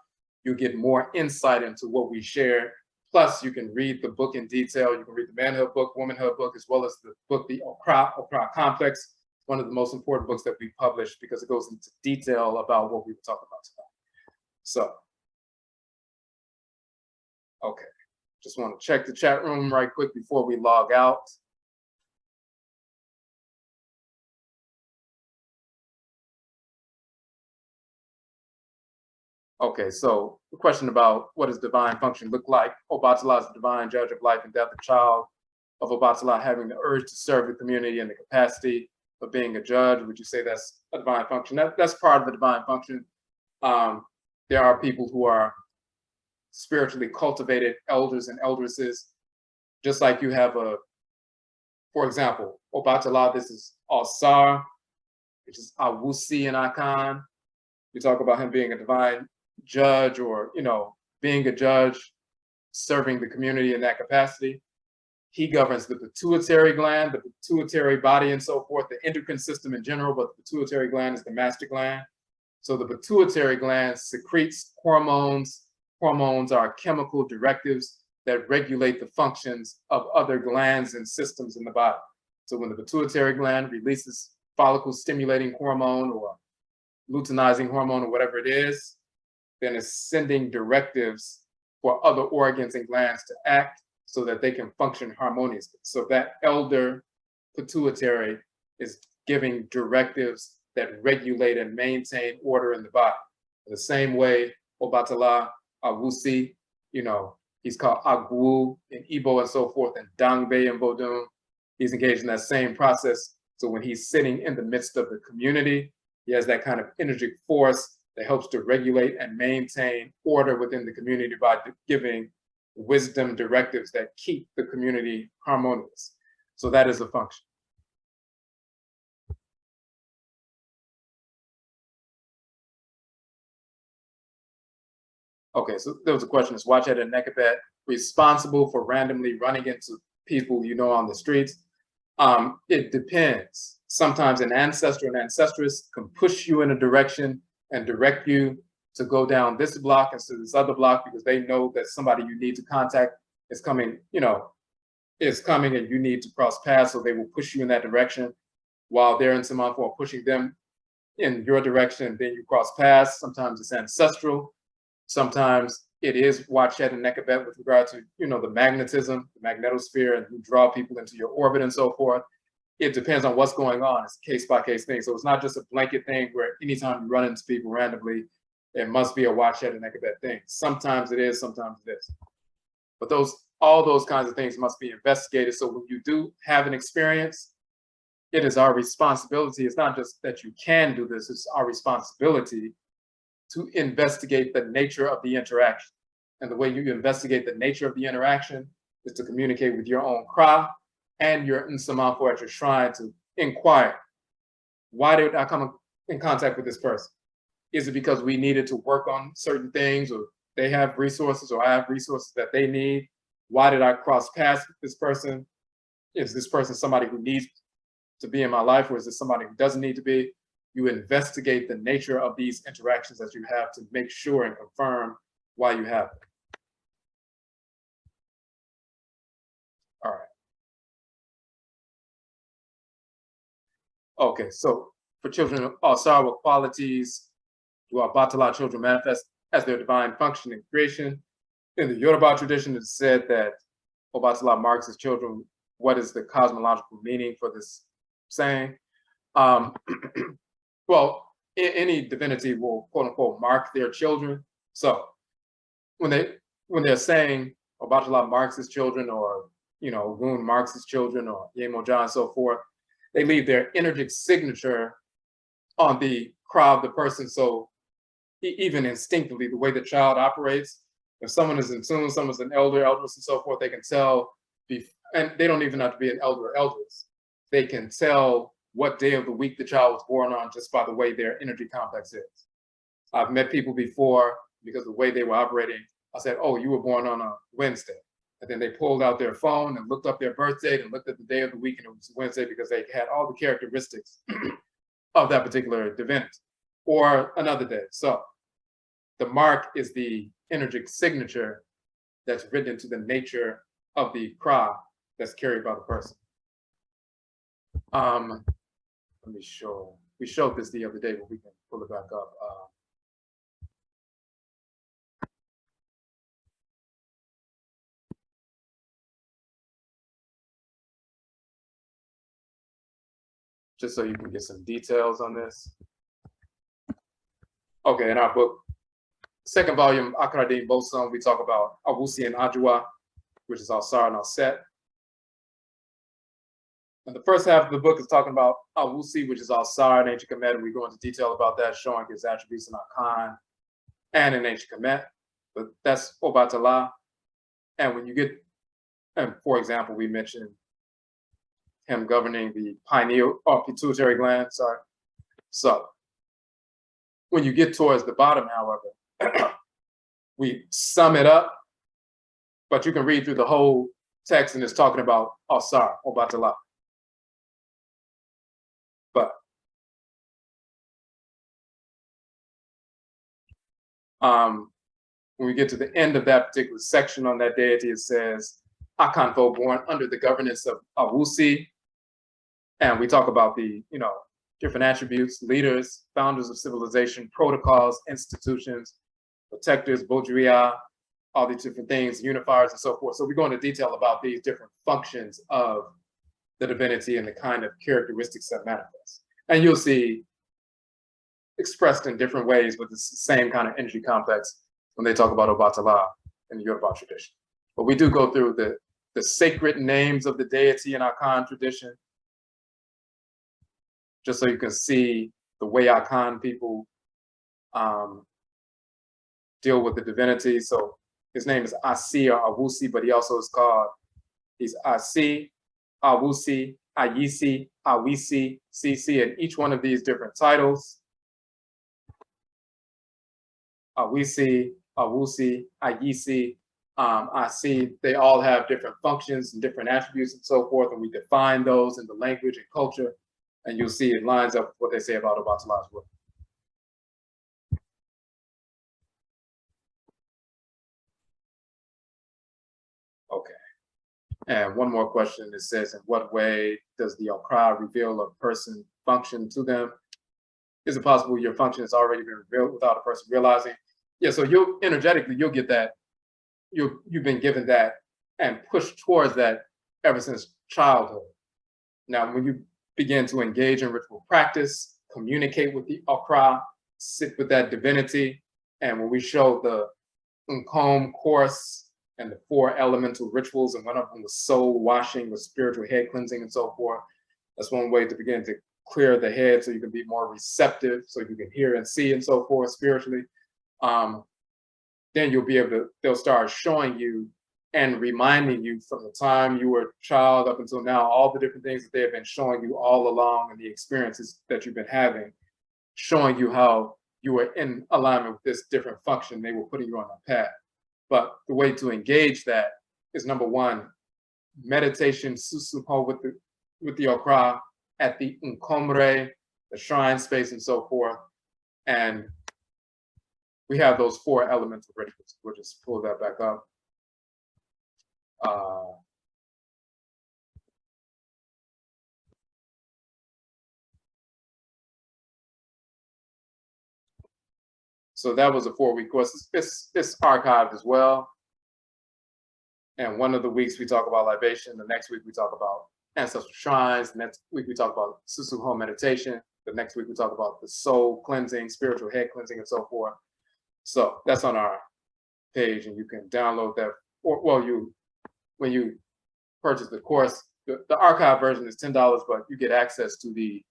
you get more insight into what we share. Plus, you can read the book in detail. You can read the manhood book, womanhood book, as well as the book, the Okra Complex, one of the most important books that we published because it goes into detail about what we were talking about tonight. So, okay, just want to check the chat room right quick before we log out. Okay, so the question about what does divine function look like? Obatala is the divine judge of life and death, a child of Obatala having the urge to serve the community and the capacity of being a judge. Would you say that's a divine function? That's part of the divine function. There are people who are spiritually cultivated elders and eldresses, just like you have for example, Obatala, this is Alsar, which is Awusi and Akan. We talk about him being a divine judge, or being a judge serving the community in that capacity. He governs the pituitary gland, the pituitary body and so forth, the endocrine system in general, but the pituitary gland is the master gland. So the pituitary gland secretes hormones. Hormones are chemical directives that regulate the functions of other glands and systems in the body. So when the pituitary gland releases follicle stimulating hormone or luteinizing hormone or whatever it is, then it's sending directives for other organs and glands to act so that they can function harmoniously. So that elder pituitary is giving directives that regulate and maintain order in the body. In the same way, Obatala Awusi, he's called Agwu in Igbo and so forth, and Dangbe in Bodun. He's engaged in that same process. So when he's sitting in the midst of the community, he has that kind of energetic force that helps to regulate and maintain order within the community by giving wisdom directives that keep the community harmonious. So that is a function. Okay, so there was a question, is Wachette and Nekabet responsible for randomly running into people on the streets? It depends. Sometimes an ancestor and ancestress can push you in a direction and direct you to go down this block instead of this other block because they know that somebody you need to contact is coming, is coming and you need to cross paths, so they will push you in that direction while they're in Samanfo pushing them in your direction, then you cross paths. Sometimes it's ancestral. Sometimes it is Wachette and Nekabet with regard to, the magnetism, the magnetosphere, and you draw people into your orbit and so forth. It depends on what's going on. It's a case-by-case thing. So it's not just a blanket thing where anytime you run into people randomly, it must be a Wachette and Nekabet thing. Sometimes it is, sometimes it is. But all those kinds of things must be investigated. So when you do have an experience, it is our responsibility. It's not just that you can do this, it's our responsibility to investigate the nature of the interaction. And the way you investigate the nature of the interaction is to communicate with your own Kra and your Nsamanfo at your shrine to inquire, why did I come in contact with this person? Is it because we needed to work on certain things, or they have resources, or I have resources that they need? Why did I cross paths with this person? Is this person somebody who needs to be in my life, or is this somebody who doesn't need to be? You investigate the nature of these interactions that you have to make sure and confirm why you have them. All right. Okay, so for children of Asar, what qualities do our Batala children manifest as their divine function in creation? In the Yoruba tradition, it's said that Obatala marks his children. What is the cosmological meaning for this saying? Well, any divinity will quote unquote mark their children. So when they're saying Obatala marks his children, or Ogun marks his children, or Yemoja and so forth, they leave their energetic signature on the Kra of the person. So even instinctively, the way the child operates, if someone is in tune, someone's an elder, elders, and so forth, they can tell, and they don't even have to be an elder or elders. They can tell what day of the week the child was born on just by the way their energy complex is. I've met people before, because of the way they were operating, I said, oh, you were born on a Wednesday. And then they pulled out their phone and looked up their birth date and looked at the day of the week, and it was Wednesday because they had all the characteristics of that particular divinity, or another day. So the mark is the energetic signature that's written into the nature of the Kra that's carried by the person. Let me show. We showed this the other day, but we can pull it back up. Just so you can get some details on this. Okay, in our book, second volume, Akan Bosom, we talk about Awusi and Adwira, which is Alsar and Alset. And the first half of the book is talking about Awusi, which is Alsar and ancient Kemet, and we go into detail about that, showing his attributes in Akan and in ancient Kemet. But that's Obatala. And when you get, and for example, we mentioned him governing the pineal or pituitary gland, sorry. So when you get towards the bottom, however, we sum it up, but you can read through the whole text and it's talking about Alsar, Obatala. But when we get to the end of that particular section on that deity, it says, Akanfo born under the governance of Awusi. And we talk about the, different attributes, leaders, founders of civilization, protocols, institutions, protectors, Bodwira, all these different things, unifiers and so forth. So we go into detail about these different functions of the divinity and the kind of characteristics that manifest. And you'll see expressed in different ways, but it's the same kind of energy complex when they talk about Obatala in the Yoruba tradition. But we do go through the sacred names of the deity in Akan tradition, just so you can see the way Akan people deal with the divinity. So his name is Asi or Awusi, but he also is called, he's Asi, Awusi, Ayisi, Awisi, Sisi, and each one of these different titles, Awisi, Awusi, Ayisi, Asi, they all have different functions and different attributes and so forth, and we define those in the language and culture, and you'll see it lines up with what they say about Obatala as well. Okay. And one more question, it says, in what way does the Okra reveal a person function to them? Is it possible your function has already been revealed without a person realizing? Yeah, so you'll energetically, you'll get that. You've been given that and pushed towards that ever since childhood. Now, when you begin to engage in ritual practice, communicate with the Okra, sit with that divinity, and when we show the Nkom course and the 4 elemental rituals, and one of them was soul washing with spiritual head cleansing and so forth. That's one way to begin to clear the head so you can be more receptive, so you can hear and see and so forth spiritually. Then you'll be able to, they'll start showing you and reminding you from the time you were a child up until now, all the different things that they have been showing you all along and the experiences that you've been having, showing you how you were in alignment with this different function. They were putting you on a path. But the way to engage that is, number 1, meditation, susuho with the Okra at the Nkomre, the shrine space and so forth. And we have those 4 elemental rituals. We'll just pull that back up. So that was a 4-week course. It's archived as well. And one of the weeks we talk about libation. The next week we talk about ancestral shrines. The next week we talk about susuho meditation. The next week we talk about the soul cleansing, spiritual head cleansing, and so forth. So that's on our page, and you can download that. Or, well, when you purchase the course, the archive version is $10, but you get access to the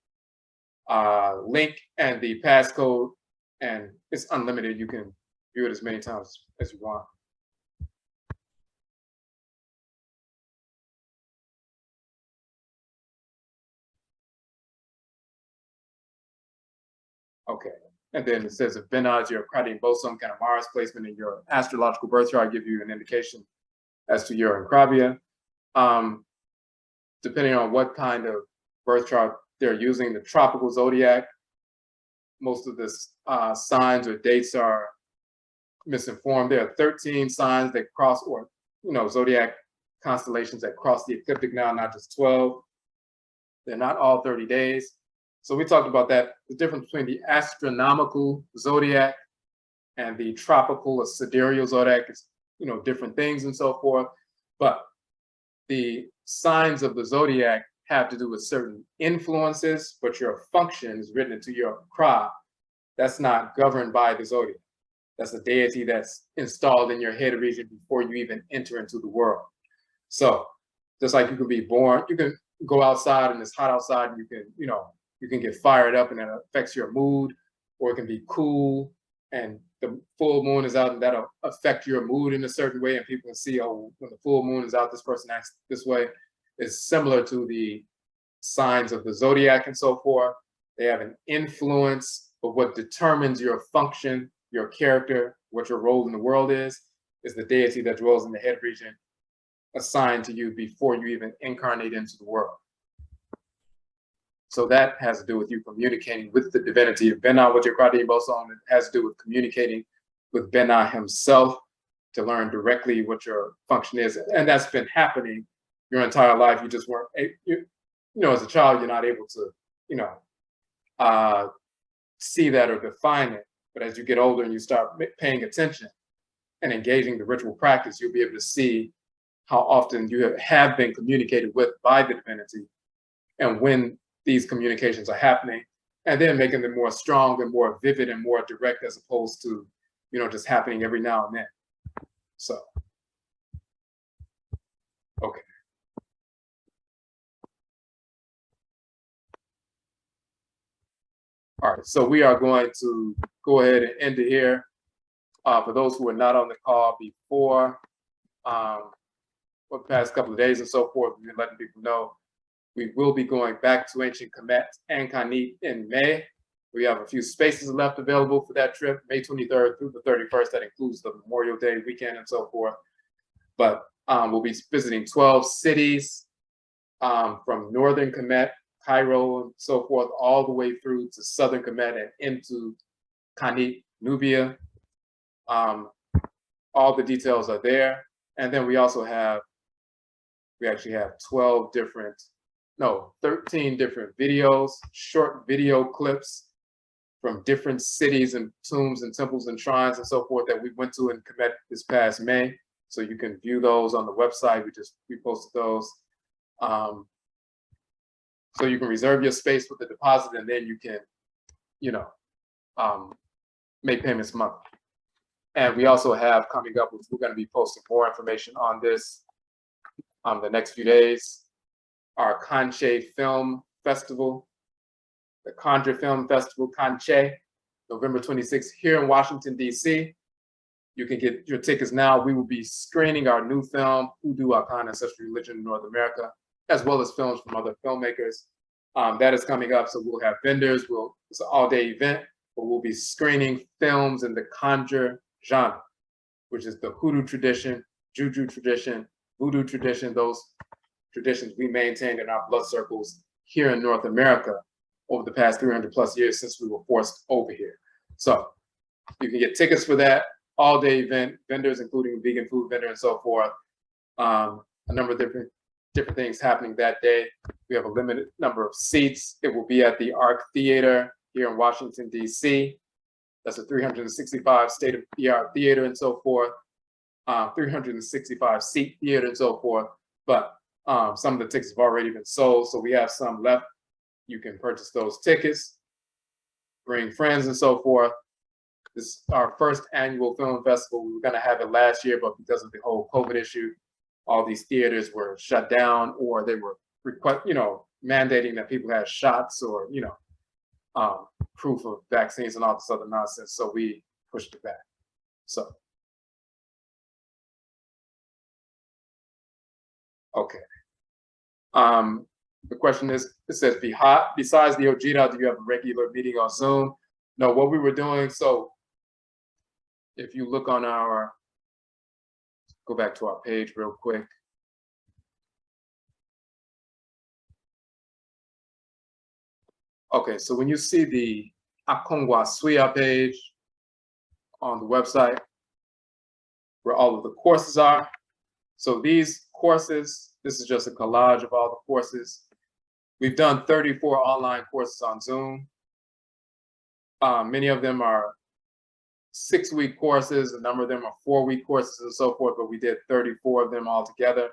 link and the passcode, and it's unlimited. You can view it as many times as you want. Okay. And then it says, if Benaj, your Khanit bosom kind of Mars placement in your astrological birth chart give you an indication as to your Nkrabia. Depending on what kind of birth chart they're using, the tropical zodiac, most of the signs or dates are misinformed. There are 13 signs that cross, or zodiac constellations that cross the ecliptic now, not just 12. They're not all 30 days. So we talked about that, the difference between the astronomical zodiac and the tropical or sidereal zodiac is, different things and so forth. But the signs of the zodiac have to do with certain influences, but your function is written into your Kra. That's not governed by the zodiac. That's a deity that's installed in your head region before you even enter into the world. So just like you can be born, you can go outside and it's hot outside and you can, you can get fired up and that affects your mood, or it can be cool and the full moon is out and that'll affect your mood in a certain way, and people can see, oh, when the full moon is out, this person acts this way. It's similar to the signs of the zodiac and so forth. They have an influence, but what determines your function, your character, what your role in the world is the deity that dwells in the head region assigned to you before you even incarnate into the world. So that has to do with you communicating with the divinity of Benna, with your Khanit bosom. It has to do with communicating with Benna himself to learn directly what your function is. And that's been happening your entire life. You just weren't, as a child, you're not able to, see that or define it. But as you get older and you start paying attention, and engaging the ritual practice, you'll be able to see how often you have been communicated with by the divinity and when these communications are happening, and then making them more strong and more vivid and more direct as opposed to, just happening every now and then. So, okay. All right, so we are going to go ahead and end it here. For those who were not on the call before, for the past couple of days and so forth, we've been letting people know we will be going back to ancient Kamit and Khanit in May. We have a few spaces left available for that trip, May 23rd through the 31st. That includes the Memorial Day weekend and so forth. But we'll be visiting 12 cities from northern Kamit, Cairo, and so forth, all the way through to southern Kamit and into Khanit, Nubia. All the details are there. And then we actually have 13 different videos, short video clips from different cities and tombs and temples and shrines and so forth that we went to in Kamit this past May. So you can view those on the website. We posted those. So you can reserve your space with the deposit, and then you can, make payments monthly. And we also have coming up, we're going to be posting more information on this the next few days, our Kanche Film Festival, the Conjure Film Festival, Kanche, November 26th here in Washington, D.C. You can get your tickets now. We will be screening our new film, Hoodoo, Akan Ancestral Religion in North America, as well as films from other filmmakers. That is coming up, so we'll have vendors. It's an all-day event, but we'll be screening films in the conjure genre, which is the hoodoo tradition, juju tradition, voodoo tradition, those traditions we maintained in our blood circles here in North America over the past 300 plus years since we were forced over here. So you can get tickets for that all-day event, vendors, including vegan food vendor and so forth. A number of different things happening that day. We have a limited number of seats. It will be at the Arc Theater here in Washington, D.C. That's a 365 state-of-the-art theater and so forth, 365 seat theater and so forth. But some of the tickets have already been sold, so we have some left. You can purchase those tickets, bring friends and so forth. This is our first annual film festival. We were going to have it last year, but because of the whole COVID issue, all these theaters were shut down, or they were mandating that people had shots or proof of vaccines and all this other nonsense. So we pushed it back. So okay. The question is, it says, besides the oh-jee, do you have a regular meeting on Zoom? No, what we were doing, so if you look on go back to our page real quick. Okay, so when you see the Aakhuamuman page on the website, where all of the courses are, so these courses, this is just a collage of all the courses. We've done 34 online courses on Zoom. Many of them are 6-week courses, a number of them are 4-week courses and so forth, but we did 34 of them all together.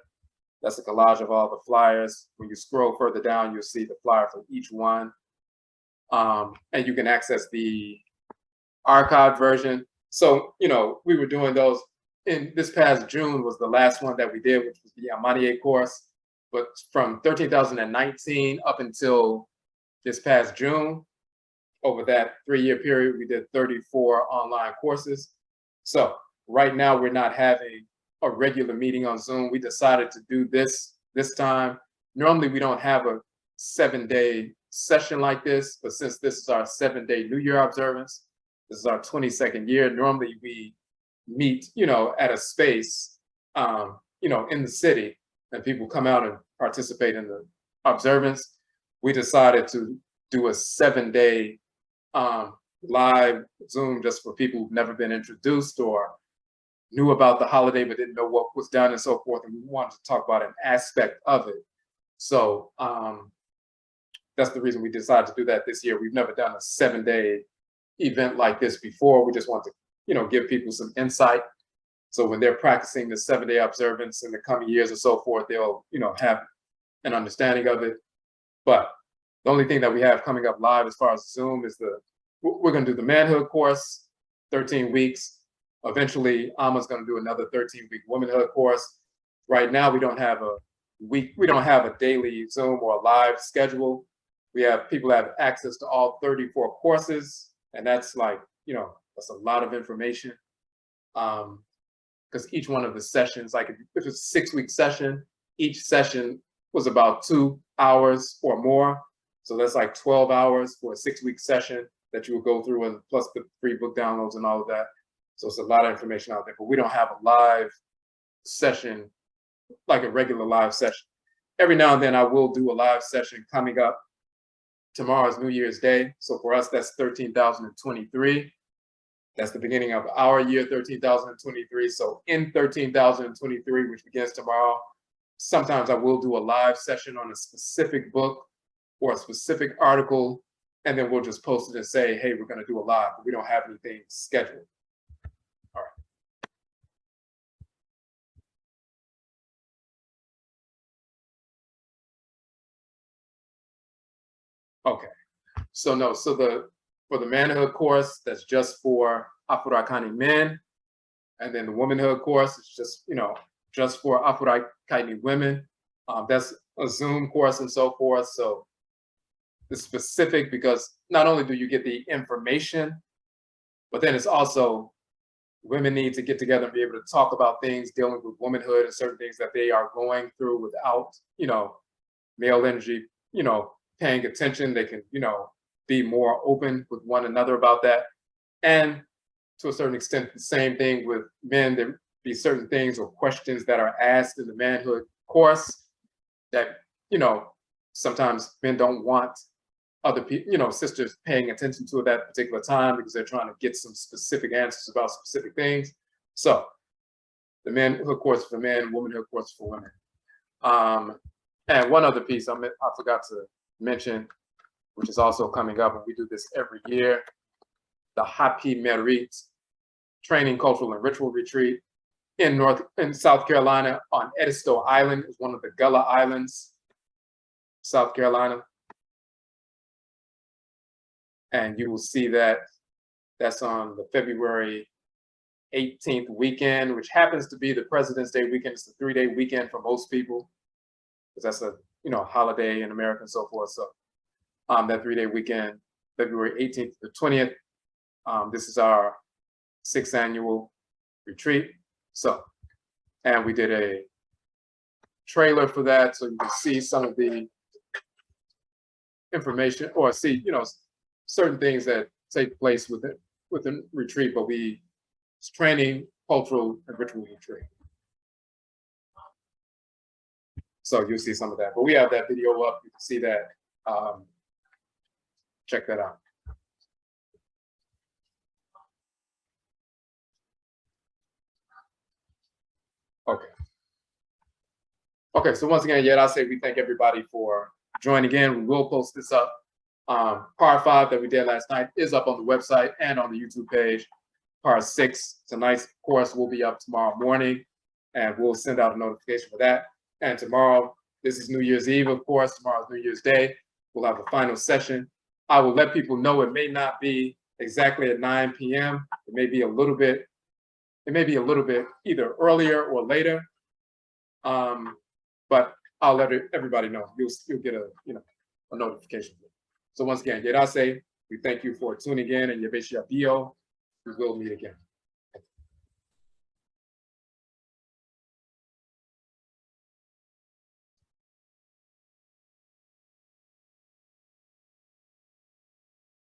That's a collage of all the flyers. When you scroll further down, you'll see the flyer for each one. And you can access the archived version. So, we were doing those in this past June was the last one that we did, which was the Amaniye course. But from 2019 up until this past June, over that 3-year period, we did 34 online courses. So right now we're not having a regular meeting on Zoom. We decided to do this time. Normally we don't have a 7-day session like this, but since this is our 7-day New Year observance, this is our 22nd year. Normally we meet, at a space, in the city, and people come out and participate in the observance. We decided to do a 7-day live Zoom just for people who've never been introduced or knew about the holiday but didn't know what was done and so forth, and we wanted to talk about an aspect of it. So that's the reason we decided to do that this year. We've never done a 7-day event like this before. We just want to, give people some insight So when they're practicing the 7-day observance in the coming years or so forth, they'll, have an understanding of it. But the only thing that we have coming up live as far as Zoom is we're going to do the manhood course, 13 weeks. Eventually, Ama's going to do another 13-week womanhood course. Right now, we don't have a daily Zoom or a live schedule. People have access to all 34 courses, and that's like, that's a lot of information. Because each one of the sessions, like if it's a 6-week session, each session was about 2 hours or more. So that's like 12 hours for a 6-week session that you will go through, and plus the free book downloads and all of that. So it's a lot of information out there, but we don't have a live session, like a regular live session. Every now and then I will do a live session coming up. Tomorrow's New Year's Day. So for us, that's 13,023. That's the beginning of our year, 13,023. So in 13,023, which begins tomorrow, sometimes I will do a live session on a specific book or a specific article, and then we'll just post it and say, hey, we're going to do a live, but we don't have anything scheduled. All right. Okay. So no, for the manhood course, that's just for Afuraitkait men. And then the womanhood course is just for Afuraitkait women. That's a Zoom course and so forth. So it's specific because not only do you get the information, but then it's also women need to get together and be able to talk about things dealing with womanhood and certain things that they are going through without, male energy, paying attention. They can, be more open with one another about that. And to a certain extent, the same thing with men. There be certain things or questions that are asked in the manhood course that, sometimes men don't want other people, sisters paying attention to at that particular time because they're trying to get some specific answers about specific things. So the manhood course for men, womanhood course for women. And one other piece I forgot to mention, which is also coming up, and we do this every year, the Happy Merit Training, Cultural, and Ritual Retreat in South Carolina on Edisto Island. Is one of the Gullah Islands, South Carolina. And you will see that's on the February 18th weekend, which happens to be the President's Day weekend. It's a 3-day weekend for most people, because that's a holiday in America and so forth. So that 3-day weekend, February 18th to the 20th. This is our 6th annual retreat. So, and we did a trailer for that, so you can see some of the information or see, certain things that take place within retreat, but it's training, cultural, and ritual retreat. So you'll see some of that, but we have that video up. You can see that. Check that out. Okay, so once again, I say we thank everybody for joining in. We will post this up. Part 5 that we did last night is up on the website and on the YouTube page. Part 6, tonight's course will be up tomorrow morning, and we'll send out a notification for that. And tomorrow, this is New Year's Eve, of course. Tomorrow's New Year's Day. We'll have a final session. I will let people know it may not be exactly at 9 p.m. It may be a little bit either earlier or later. But I'll let everybody know. You'll get a notification. So once again, Yerase, we thank you for tuning in, and Yabesha Dio. We will meet again.